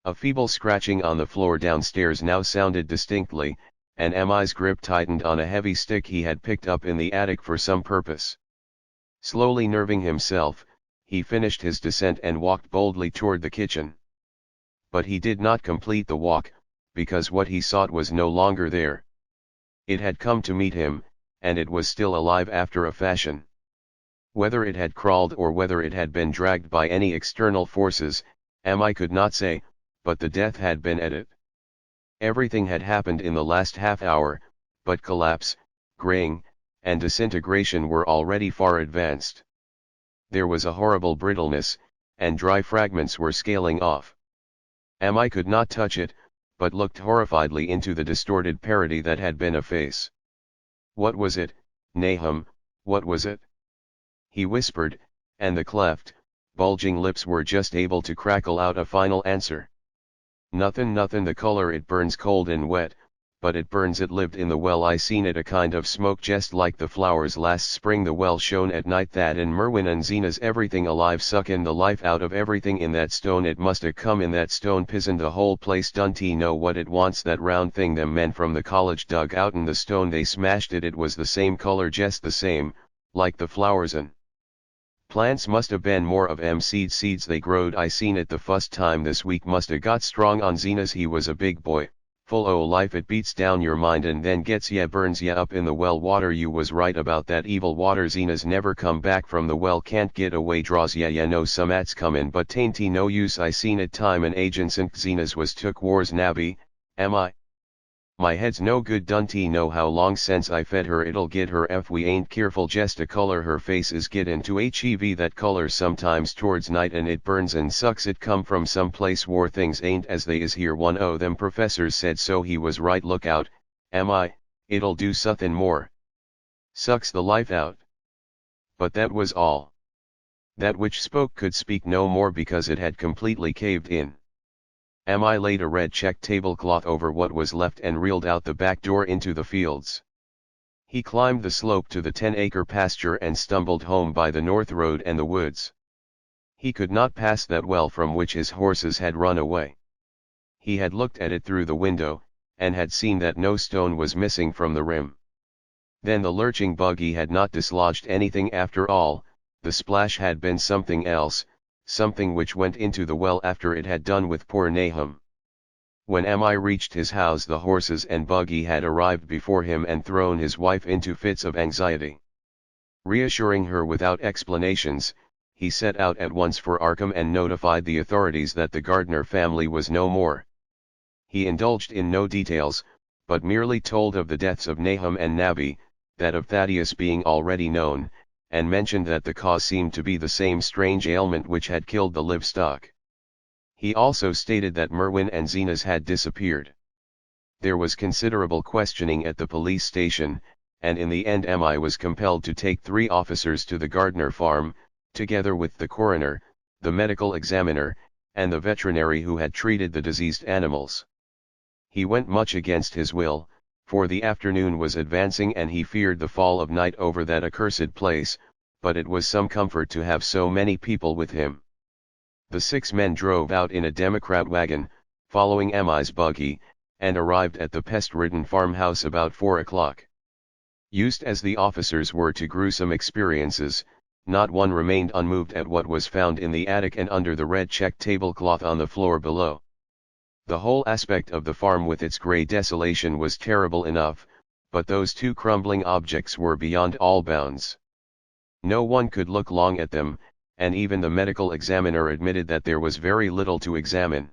A feeble scratching on the floor downstairs now sounded distinctly, and I's grip tightened on a heavy stick he had picked up in the attic for some purpose. Slowly nerving himself, he finished his descent and walked boldly toward the kitchen. But he did not complete the walk, because what he sought was no longer there. It had come to meet him, and it was still alive after a fashion. Whether it had crawled or whether it had been dragged by any external forces, I could not say, but the death had been at it. Everything had happened in the last half hour, but collapse, graying, and disintegration were already far advanced. There was a horrible brittleness, and dry fragments were scaling off. I could not touch it, but looked horrifiedly into the distorted parody that had been a face. What was it, Nahum, what was it? He whispered, and the cleft, bulging lips were just able to crackle out a final answer. Nothin' the color it burns cold and wet, but it burns it lived in the well I seen it a kind of smoke just like the flowers last spring the well shone at night that in Merwin and Zena's everything alive suckin' the life out of everything in that stone it must a come in that stone pizen the whole place don't know what it wants that round thing them men from the college dug out'n the stone they smashed it was the same color just the same, like the flowers and plants must have been more of seeds they growed I seen it the fust time this week must a got strong on Zena's he was a big boy, full o' life. It beats down your mind and then gets ya, burns ya up in the well water. You was right about that evil water. Zenas never come back from the well, can't get away, draws ya. Ya know some ats comin', but tain't no use. I seen it time and agents and Zenas was took wars nabby, am I? My head's no good, don't know how long since I fed her. It'll get her if we ain't careful. Just a color her face is get into hev, that color sometimes towards night, and it burns and sucks. It come from some place where things ain't as they is here. One o' them professors said so. He was right. Look out, am I? It'll do suthin' more. Sucks the life out. But that was all. That which spoke could speak no more because it had completely caved in. Am I laid a red check tablecloth over what was left and reeled out the back door into the fields. He climbed the slope to the 10-acre pasture and stumbled home by the north road and the woods. He could not pass that well from which his horses had run away. He had looked at it through the window, and had seen that no stone was missing from the rim. Then the lurching buggy had not dislodged anything after all. The splash had been something else, something which went into the well after it had done with poor Nahum. When Am-I reached his house, the horses and buggy had arrived before him and thrown his wife into fits of anxiety. Reassuring her without explanations, he set out at once for Arkham and notified the authorities that the Gardner family was no more. He indulged in no details, but merely told of the deaths of Nahum and Nabby, that of Thaddeus being already known, and mentioned that the cause seemed to be the same strange ailment which had killed the livestock. He also stated that Merwin and Zenas had disappeared. There was considerable questioning at the police station, and in the end M.I. was compelled to take 3 officers to the Gardner farm, together with the coroner, the medical examiner, and the veterinary who had treated the diseased animals. He went much against his will, for the afternoon was advancing and he feared the fall of night over that accursed place, but it was some comfort to have so many people with him. The 6 men drove out in a Democrat wagon, following M.I.'s buggy, and arrived at the pest-ridden farmhouse about 4 o'clock. Used as the officers were to gruesome experiences, not one remained unmoved at what was found in the attic and under the red check tablecloth on the floor below. The whole aspect of the farm with its grey desolation was terrible enough, but those 2 crumbling objects were beyond all bounds. No one could look long at them, and even the medical examiner admitted that there was very little to examine.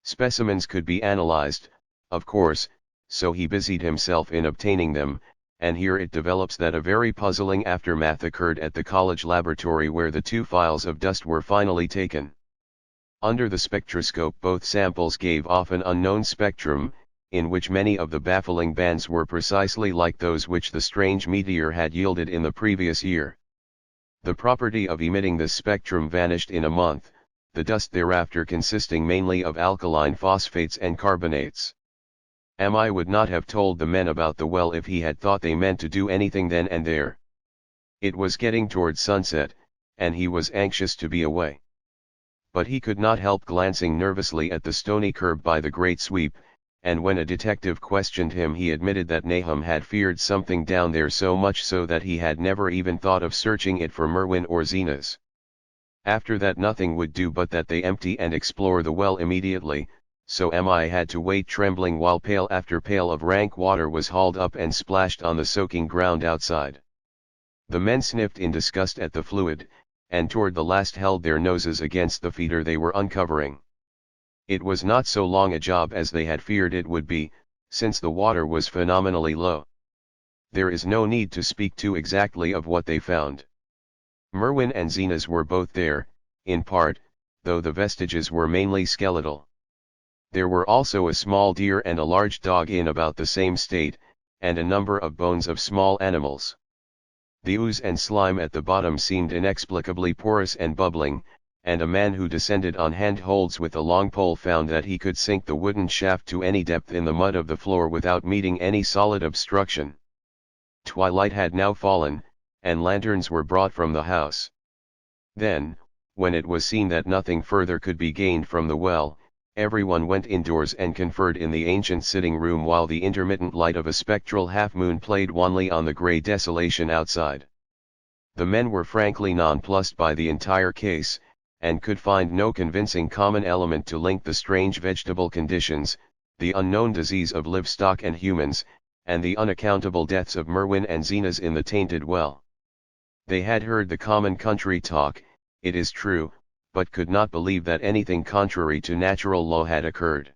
Specimens could be analyzed, of course, so he busied himself in obtaining them, and here it develops that a very puzzling aftermath occurred at the college laboratory where the 2 phials of dust were finally taken. Under the spectroscope both samples gave off an unknown spectrum, in which many of the baffling bands were precisely like those which the strange meteor had yielded in the previous year. The property of emitting this spectrum vanished in a month, the dust thereafter consisting mainly of alkaline phosphates and carbonates. Am-I would not have told the men about the well if he had thought they meant to do anything then and there. It was getting towards sunset, and he was anxious to be away. But he could not help glancing nervously at the stony curb by the great sweep, and when a detective questioned him he admitted that Nahum had feared something down there so much so that he had never even thought of searching it for Merwin or Zenas. After that nothing would do but that they empty and explore the well immediately, so M.I. had to wait trembling while pail after pail of rank water was hauled up and splashed on the soaking ground outside. The men sniffed in disgust at the fluid, and toward the last held their noses against the feeder they were uncovering. It was not so long a job as they had feared it would be, since the water was phenomenally low. There is no need to speak too exactly of what they found. Merwin and Zenas were both there, in part, though the vestiges were mainly skeletal. There were also a small deer and a large dog in about the same state, and a number of bones of small animals. The ooze and slime at the bottom seemed inexplicably porous and bubbling, and a man who descended on handholds with a long pole found that he could sink the wooden shaft to any depth in the mud of the floor without meeting any solid obstruction. Twilight had now fallen, and lanterns were brought from the house. Then, when it was seen that nothing further could be gained from the well, everyone went indoors and conferred in the ancient sitting room while the intermittent light of a spectral half-moon played wanly on the grey desolation outside. The men were frankly nonplussed by the entire case, and could find no convincing common element to link the strange vegetable conditions, the unknown disease of livestock and humans, and the unaccountable deaths of Merwin and Zenas in the tainted well. They had heard the common country talk, it is true, but could not believe that anything contrary to natural law had occurred.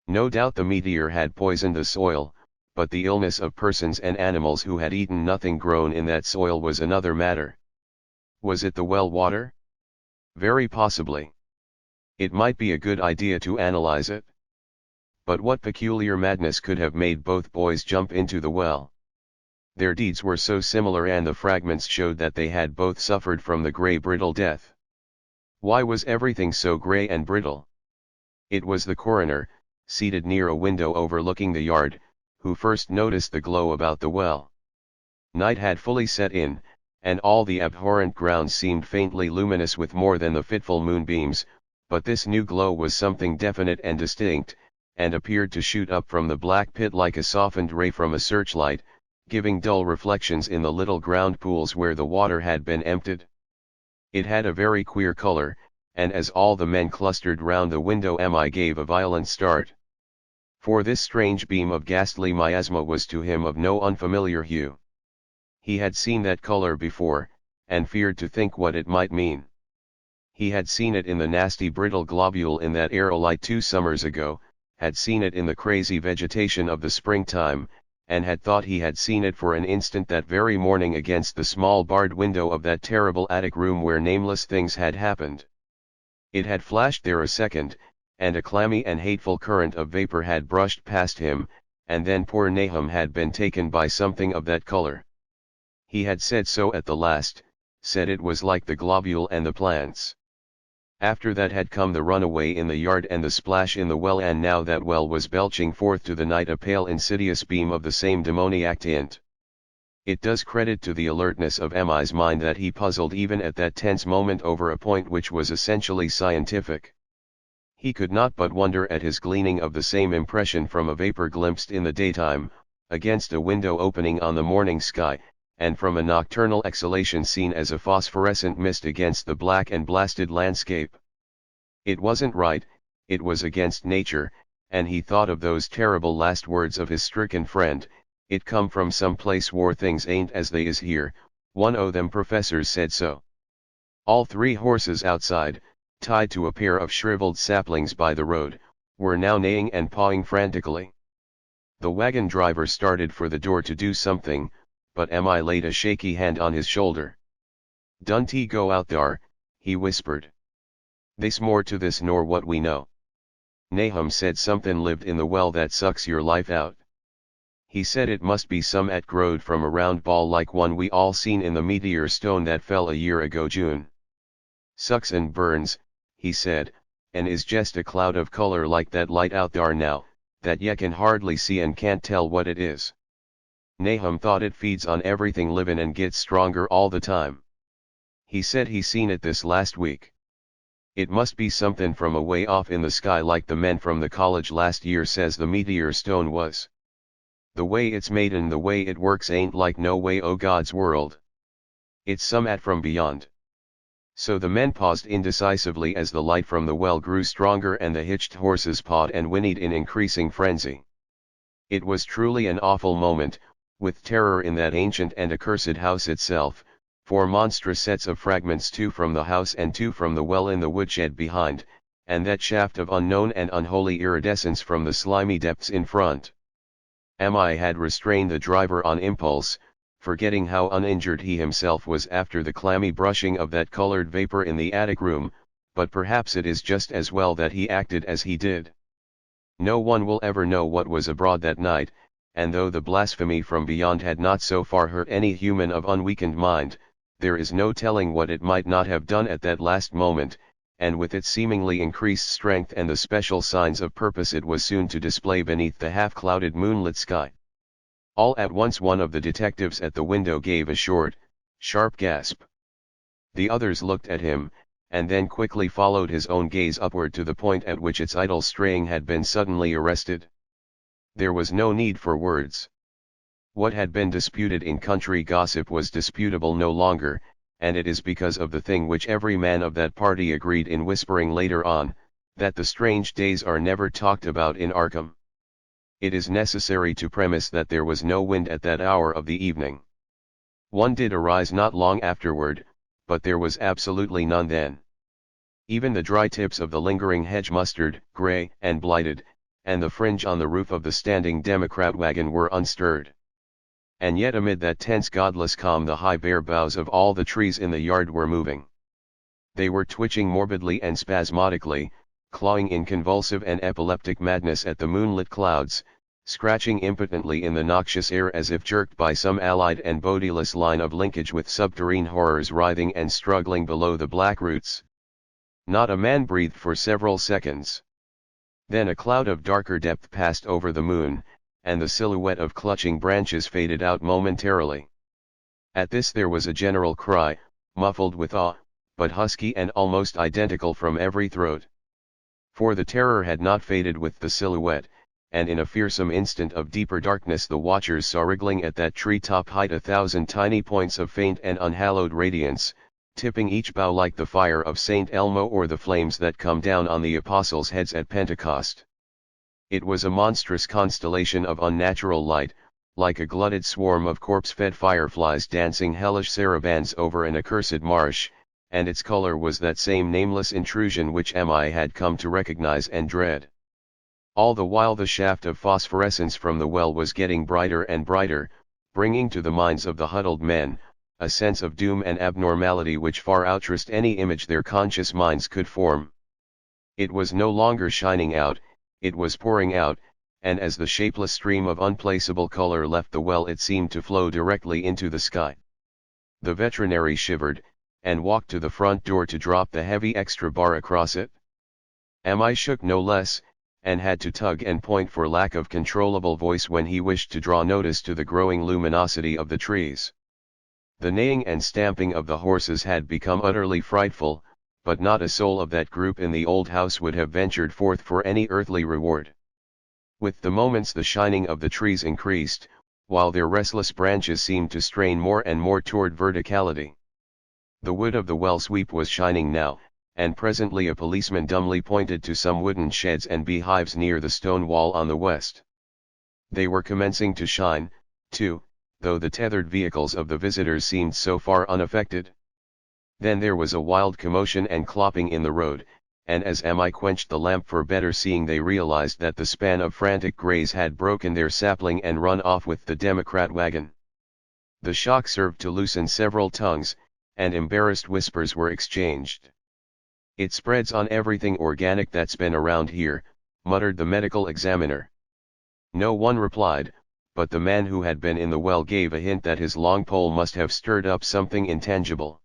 No doubt the meteor had poisoned the soil, but the illness of persons and animals who had eaten nothing grown in that soil was another matter. Was it the well water? Very possibly. It might be a good idea to analyze it. But what peculiar madness could have made both boys jump into the well? Their deeds were so similar, and the fragments showed that they had both suffered from the grey brittle death. Why was everything so grey and brittle? It was the coroner, seated near a window overlooking the yard, who first noticed the glow about the well. Night had fully set in, and all the abhorrent ground seemed faintly luminous with more than the fitful moonbeams, but this new glow was something definite and distinct, and appeared to shoot up from the black pit like a softened ray from a searchlight, giving dull reflections in the little ground pools where the water had been emptied. It had a very queer color, and as all the men clustered round the window, Mi gave a violent start. For this strange beam of ghastly miasma was to him of no unfamiliar hue. He had seen that color before, and feared to think what it might mean. He had seen it in the nasty brittle globule in that aerolite 2 summers ago, had seen it in the crazy vegetation of the springtime, and had thought he had seen it for an instant that very morning against the small barred window of that terrible attic room where nameless things had happened. It had flashed there a second, and a clammy and hateful current of vapor had brushed past him, and then poor Nahum had been taken by something of that color. He had said so at the last, said it was like the globule and the plants. After that had come the runaway in the yard and the splash in the well, and now that well was belching forth to the night a pale insidious beam of the same demoniac tint. It does credit to the alertness of Mi's mind that he puzzled even at that tense moment over a point which was essentially scientific. He could not but wonder at his gleaning of the same impression from a vapor glimpsed in the daytime, against a window opening on the morning sky, and from a nocturnal exhalation seen as a phosphorescent mist against the black and blasted landscape. It wasn't right, it was against nature, and he thought of those terrible last words of his stricken friend, "It come from some place where things ain't as they is here, one o' them professors said so." All 3 horses outside, tied to a pair of shriveled saplings by the road, were now neighing and pawing frantically. The wagon driver started for the door to do something, but Mi laid a shaky hand on his shoulder. "Don't ye go out thar," he whispered. "There's more to this nor what we know. Nahum said somethin' lived in the well that sucks your life out. He said it must be some 'at growed from a round ball like one we all seen in the meteor stone that fell a year ago June. Sucks and burns, he said, and is jest a cloud of color like that light out thar now, that ye can hardly see and can't tell what it is. Nahum thought it feeds on everything livin' and gets stronger all the time. He said he seen it this last week. It must be somethin' from away off in the sky like the men from the college last year says the meteor stone was. The way it's made and the way it works ain't like no way o' God's world. It's some 'at from beyond." So the men paused indecisively as the light from the well grew stronger and the hitched horses pawed and whinnied in increasing frenzy. It was truly an awful moment, with terror in that ancient and accursed house itself, 4 monstrous sets of fragments, 2 from the house and 2 from the well in the woodshed behind, and that shaft of unknown and unholy iridescence from the slimy depths in front. Mi had restrained the driver on impulse, forgetting how uninjured he himself was after the clammy brushing of that colored vapor in the attic room, but perhaps it is just as well that he acted as he did. No one will ever know what was abroad that night, and though the blasphemy from beyond had not so far hurt any human of unweakened mind, there is no telling what it might not have done at that last moment, and with its seemingly increased strength and the special signs of purpose it was soon to display beneath the half-clouded moonlit sky. All at once one of the detectives at the window gave a short, sharp gasp. The others looked at him, and then quickly followed his own gaze upward to the point at which its idle straying had been suddenly arrested. There was no need for words. What had been disputed in country gossip was disputable no longer, and it is because of the thing which every man of that party agreed in whispering later on, that the strange days are never talked about in Arkham. It is necessary to premise that there was no wind at that hour of the evening. One did arise not long afterward, but there was absolutely none then. Even the dry tips of the lingering hedge mustard, grey and blighted, and the fringe on the roof of the standing Democrat wagon were unstirred. And yet amid that tense godless calm the high bare boughs of all the trees in the yard were moving. They were twitching morbidly and spasmodically, clawing in convulsive and epileptic madness at the moonlit clouds, scratching impotently in the noxious air as if jerked by some allied and bodiless line of linkage with subterrene horrors writhing and struggling below the black roots. Not a man breathed for several seconds. Then a cloud of darker depth passed over the moon, and the silhouette of clutching branches faded out momentarily. At this there was a general cry, muffled with awe, but husky and almost identical from every throat. For the terror had not faded with the silhouette, and in a fearsome instant of deeper darkness the watchers saw wriggling at that tree-top height 1,000 tiny points of faint and unhallowed radiance, tipping each bough like the fire of St. Elmo or the flames that come down on the apostles' heads at Pentecost. It was a monstrous constellation of unnatural light, like a glutted swarm of corpse-fed fireflies dancing hellish sarabands over an accursed marsh, and its color was that same nameless intrusion which Mi had come to recognize and dread. All the while the shaft of phosphorescence from the well was getting brighter and brighter, bringing to the minds of the huddled men a sense of doom and abnormality which far outstressed any image their conscious minds could form. It was no longer shining out, it was pouring out, and as the shapeless stream of unplaceable color left the well it seemed to flow directly into the sky. The veterinary shivered, and walked to the front door to drop the heavy extra bar across it. Mi shook no less, and had to tug and point for lack of controllable voice when he wished to draw notice to the growing luminosity of the trees. The neighing and stamping of the horses had become utterly frightful, but not a soul of that group in the old house would have ventured forth for any earthly reward. With the moments the shining of the trees increased, while their restless branches seemed to strain more and more toward verticality. The wood of the well sweep was shining now, and presently a policeman dumbly pointed to some wooden sheds and beehives near the stone wall on the west. They were commencing to shine, too, though the tethered vehicles of the visitors seemed so far unaffected. Then there was a wild commotion and clopping in the road, and as Mi quenched the lamp for better seeing they realized that the span of frantic greys had broken their sapling and run off with the Democrat wagon. The shock served to loosen several tongues, and embarrassed whispers were exchanged. "It spreads on everything organic that's been around here," muttered the medical examiner. No one replied, but the man who had been in the well gave a hint that his long pole must have stirred up something intangible.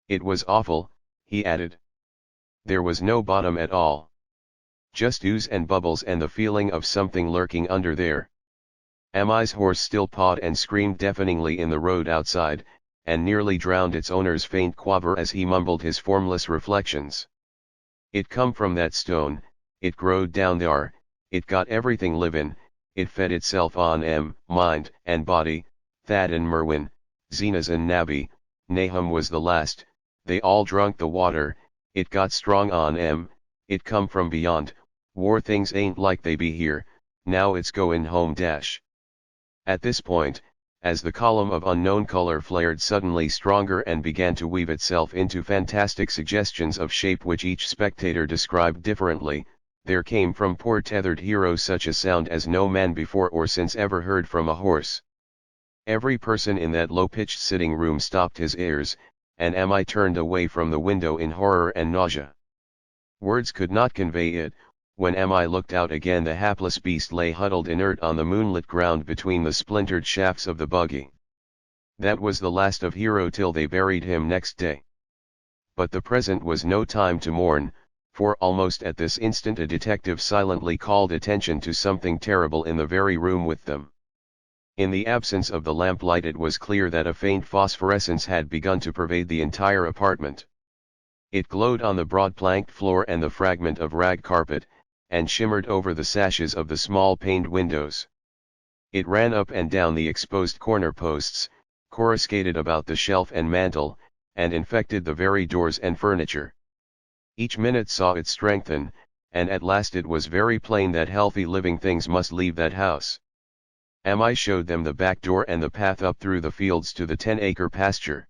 "It was awful," he added. "There was no bottom at all. Just ooze and bubbles and the feeling of something lurking under there." Mi's horse still pawed and screamed deafeningly in the road outside, and nearly drowned its owner's faint quaver as he mumbled his formless reflections. "It come from that stone, it growed down there, it got everything livin', it fed itself on mind and body, Thad and Merwin, Zenas and Nabby, Nahum was the last, they all drunk the water, it got strong on it come from beyond, war things ain't like they be here, now it's goin' home dash." At this point, as the column of unknown color flared suddenly stronger and began to weave itself into fantastic suggestions of shape which each spectator described differently, there came from poor tethered hero such a sound as no man before or since ever heard from a horse. Every person in that low-pitched sitting room stopped his ears, and Mi turned away from the window in horror and nausea. Words could not convey it. When Mi looked out again the hapless beast lay huddled inert on the moonlit ground between the splintered shafts of the buggy. That was the last of Hero till they buried him next day. But the present was no time to mourn, for almost at this instant a detective silently called attention to something terrible in the very room with them. In the absence of the lamplight it was clear that a faint phosphorescence had begun to pervade the entire apartment. It glowed on the broad planked floor and the fragment of rag carpet, and shimmered over the sashes of the small paned windows. It ran up and down the exposed corner posts, coruscated about the shelf and mantel, and infected the very doors and furniture. Each minute saw it strengthen, and at last it was very plain that healthy living things must leave that house. Mi showed them the back door and the path up through the fields to the 10-acre pasture.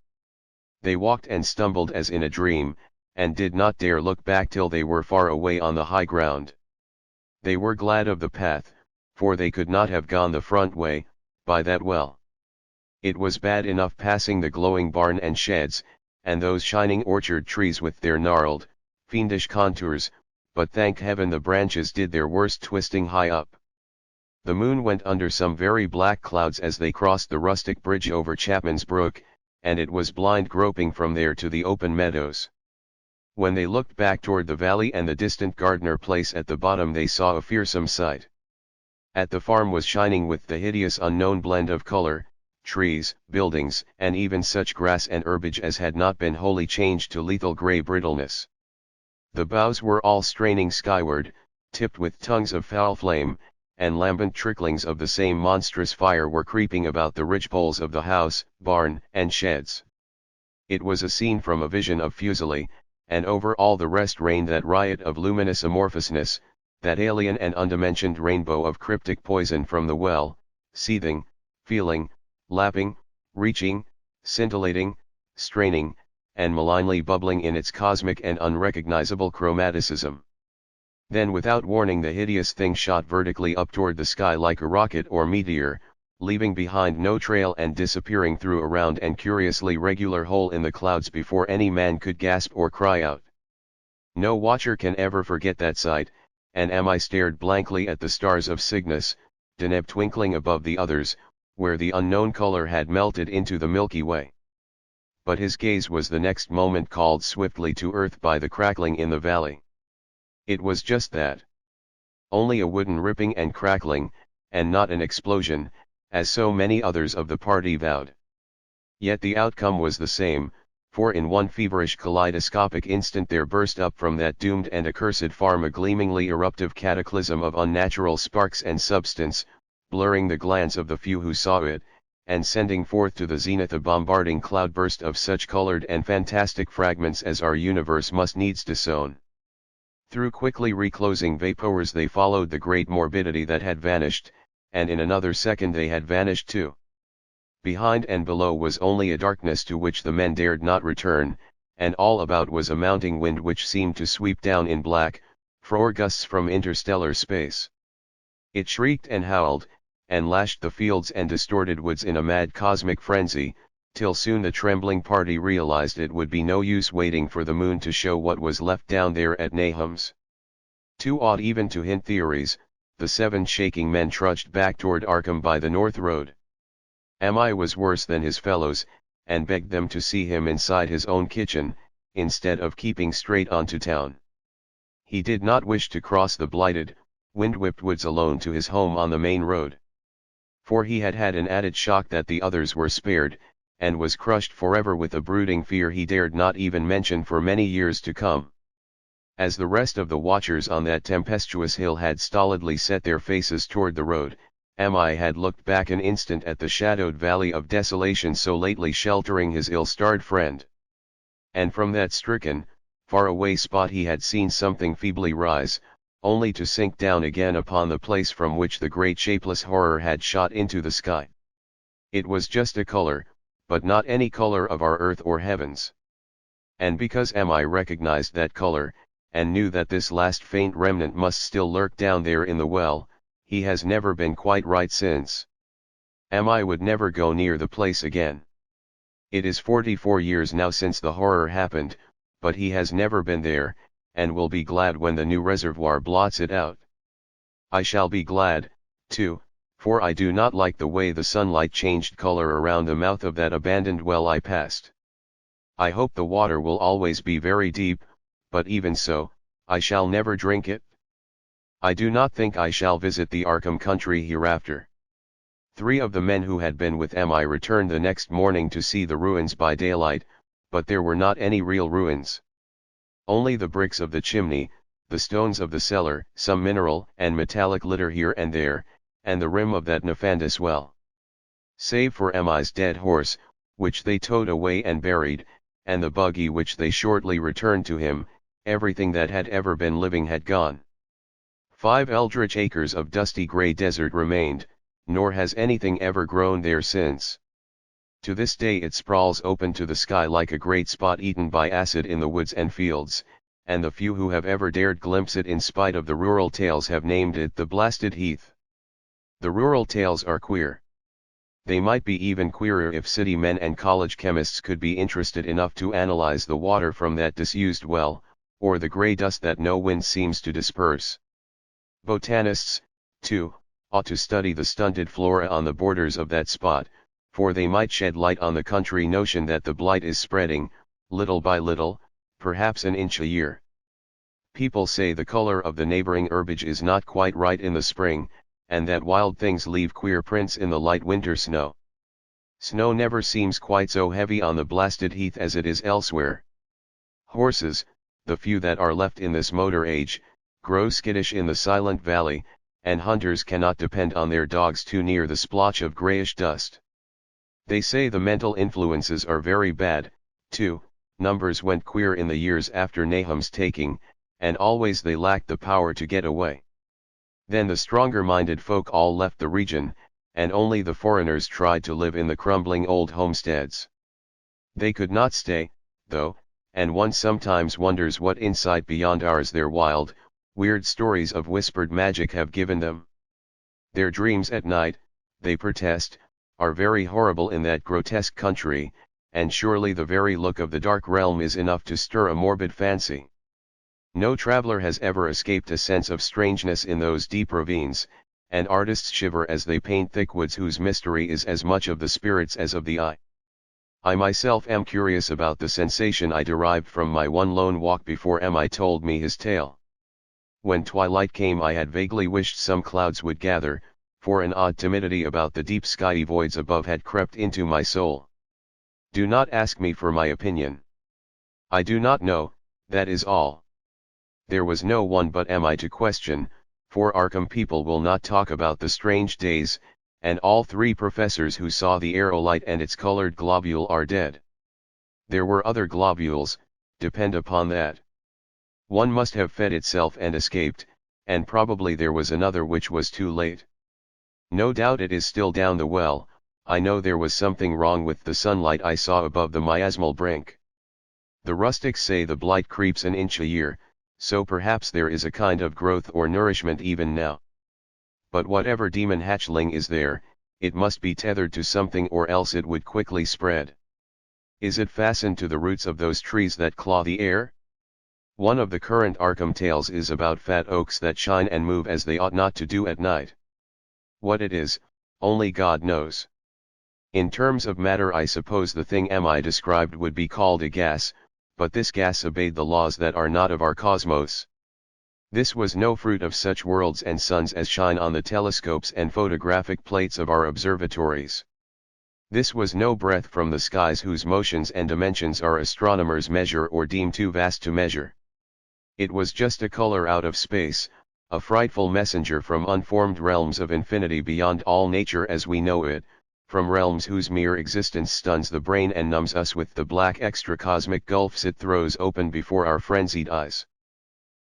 They walked and stumbled as in a dream, and did not dare look back till they were far away on the high ground. They were glad of the path, for they could not have gone the front way, by that well. It was bad enough passing the glowing barn and sheds, and those shining orchard trees with their gnarled, fiendish contours, but thank heaven the branches did their worst twisting high up. The moon went under some very black clouds as they crossed the rustic bridge over Chapman's Brook, and it was blind groping from there to the open meadows. When they looked back toward the valley and the distant Gardner place at the bottom, they saw a fearsome sight. At the farm was shining with the hideous unknown blend of color, trees, buildings, and even such grass and herbage as had not been wholly changed to lethal gray brittleness. The boughs were all straining skyward, tipped with tongues of foul flame, and lambent tricklings of the same monstrous fire were creeping about the ridgepoles of the house, barn, and sheds. It was a scene from a vision of Fuseli, and over all the rest reigned that riot of luminous amorphousness, that alien and undimensioned rainbow of cryptic poison from the well, seething, feeling, lapping, reaching, scintillating, straining, and malignly bubbling in its cosmic and unrecognizable chromaticism. Then without warning the hideous thing shot vertically up toward the sky like a rocket or meteor, leaving behind no trail and disappearing through a round and curiously regular hole in the clouds before any man could gasp or cry out. No watcher can ever forget that sight, and Mi stared blankly at the stars of Cygnus, Deneb twinkling above the others, where the unknown color had melted into the Milky Way. But his gaze was the next moment called swiftly to earth by the crackling in the valley. It was just that. Only a wooden ripping and crackling, and not an explosion, as so many others of the party vowed. Yet the outcome was the same, for in one feverish kaleidoscopic instant there burst up from that doomed and accursed farm a gleamingly eruptive cataclysm of unnatural sparks and substance, blurring the glance of the few who saw it, and sending forth to the zenith a bombarding cloudburst of such colored and fantastic fragments as our universe must needs disown. Through quickly reclosing vapors they followed the great morbidity that had vanished, and in another second they had vanished too. Behind and below was only a darkness to which the men dared not return, and all about was a mounting wind which seemed to sweep down in black, frore gusts from interstellar space. It shrieked and howled, and lashed the fields and distorted woods in a mad cosmic frenzy, till soon the trembling party realized it would be no use waiting for the moon to show what was left down there at Nahum's. Too awed even to hint theories, the 7 shaking men trudged back toward Arkham by the north road. Mi was worse than his fellows, and begged them to see him inside his own kitchen, instead of keeping straight on to town. He did not wish to cross the blighted, wind-whipped woods alone to his home on the main road. For he had had an added shock that the others were spared, and was crushed forever with a brooding fear he dared not even mention for many years to come. As the rest of the watchers on that tempestuous hill had stolidly set their faces toward the road, Mi had looked back an instant at the shadowed valley of desolation so lately sheltering his ill-starred friend. And from that stricken, far-away spot he had seen something feebly rise, only to sink down again upon the place from which the great shapeless horror had shot into the sky. It was just a color, but not any color of our earth or heavens. And because Mi recognized that color, and knew that this last faint remnant must still lurk down there in the well, he has never been quite right since. Mi would never go near the place again. It is 44 years now since the horror happened, but he has never been there, and will be glad when the new reservoir blots it out. I shall be glad, too, for I do not like the way the sunlight changed color around the mouth of that abandoned well I passed. I hope the water will always be very deep, but even so, I shall never drink it. I do not think I shall visit the Arkham country hereafter. 3 of the men who had been with Mi returned the next morning to see the ruins by daylight, but there were not any real ruins. Only the bricks of the chimney, the stones of the cellar, some mineral and metallic litter here and there, and the rim of that nefandous well. Save for Mi's dead horse, which they towed away and buried, and the buggy which they shortly returned to him, everything that had ever been living had gone. 5 eldritch acres of dusty grey desert remained, nor has anything ever grown there since. To this day it sprawls open to the sky like a great spot eaten by acid in the woods and fields, and the few who have ever dared glimpse it in spite of the rural tales have named it the blasted heath. The rural tales are queer. They might be even queerer if city men and college chemists could be interested enough to analyze the water from that disused well, or the grey dust that no wind seems to disperse. Botanists, too, ought to study the stunted flora on the borders of that spot, for they might shed light on the country notion that the blight is spreading, little by little, perhaps an inch a year. People say the color of the neighboring herbage is not quite right in the spring, and that wild things leave queer prints in the light winter snow. Snow never seems quite so heavy on the blasted heath as it is elsewhere. Horses, the few that are left in this motor age, grow skittish in the silent valley, and hunters cannot depend on their dogs too near the splotch of greyish dust. They say the mental influences are very bad, too. Numbers went queer in the years after Nahum's taking, and always they lacked the power to get away. Then the stronger-minded folk all left the region, and only the foreigners tried to live in the crumbling old homesteads. They could not stay, though, and one sometimes wonders what insight beyond ours their wild, weird stories of whispered magic have given them. Their dreams at night, they protest, are very horrible in that grotesque country, and surely the very look of the dark realm is enough to stir a morbid fancy. No traveler has ever escaped a sense of strangeness in those deep ravines, and artists shiver as they paint thick woods whose mystery is as much of the spirits as of the eye. I myself am curious about the sensation I derived from my one lone walk before M.I. told me his tale. When twilight came I had vaguely wished some clouds would gather, for an odd timidity about the deep skyey voids above had crept into my soul. Do not ask me for my opinion. I do not know, that is all. There was no one but M.I. to question, for Arkham people will not talk about the strange days, and all 3 professors who saw the aerolite and its colored globule are dead. There were other globules, depend upon that. One must have fed itself and escaped, and probably there was another which was too late. No doubt it is still down the well. I know there was something wrong with the sunlight I saw above the miasmal brink. The rustics say the blight creeps an inch a year, so perhaps there is a kind of growth or nourishment even now. But whatever demon hatchling is there, it must be tethered to something or else it would quickly spread. Is it fastened to the roots of those trees that claw the air? One of the current Arkham tales is about fat oaks that shine and move as they ought not to do at night. What it is, only God knows. In terms of matter I suppose the thing M.I. described would be called a gas, but this gas obeyed the laws that are not of our cosmos. This was no fruit of such worlds and suns as shine on the telescopes and photographic plates of our observatories. This was no breath from the skies whose motions and dimensions our astronomers measure or deem too vast to measure. It was just a color out of space, a frightful messenger from unformed realms of infinity beyond all nature as we know it, from realms whose mere existence stuns the brain and numbs us with the black extracosmic gulfs it throws open before our frenzied eyes.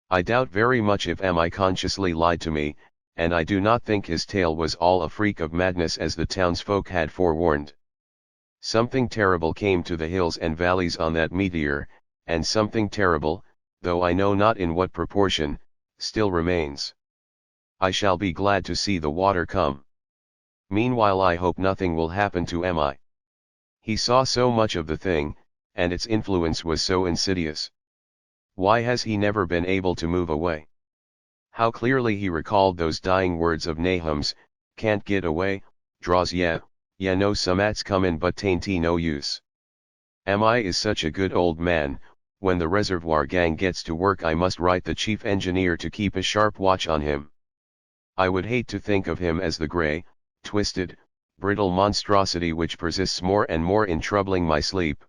I doubt very much if M.I. consciously lied to me, and I do not think his tale was all a freak of madness as the townsfolk had forewarned. Something terrible came to the hills and valleys on that meteor, and something terrible, though I know not in what proportion, still remains. I shall be glad to see the water come. Meanwhile I hope nothing will happen to M.I. He saw so much of the thing, and its influence was so insidious. Why has he never been able to move away? How clearly he recalled those dying words of Nahum's, "Can't get away, draws yeah no sumats comin' but tain't no use." M.I. is such a good old man. When the reservoir gang gets to work I must write the chief engineer to keep a sharp watch on him. I would hate to think of him as the grey, twisted, brittle monstrosity which persists more and more in troubling my sleep.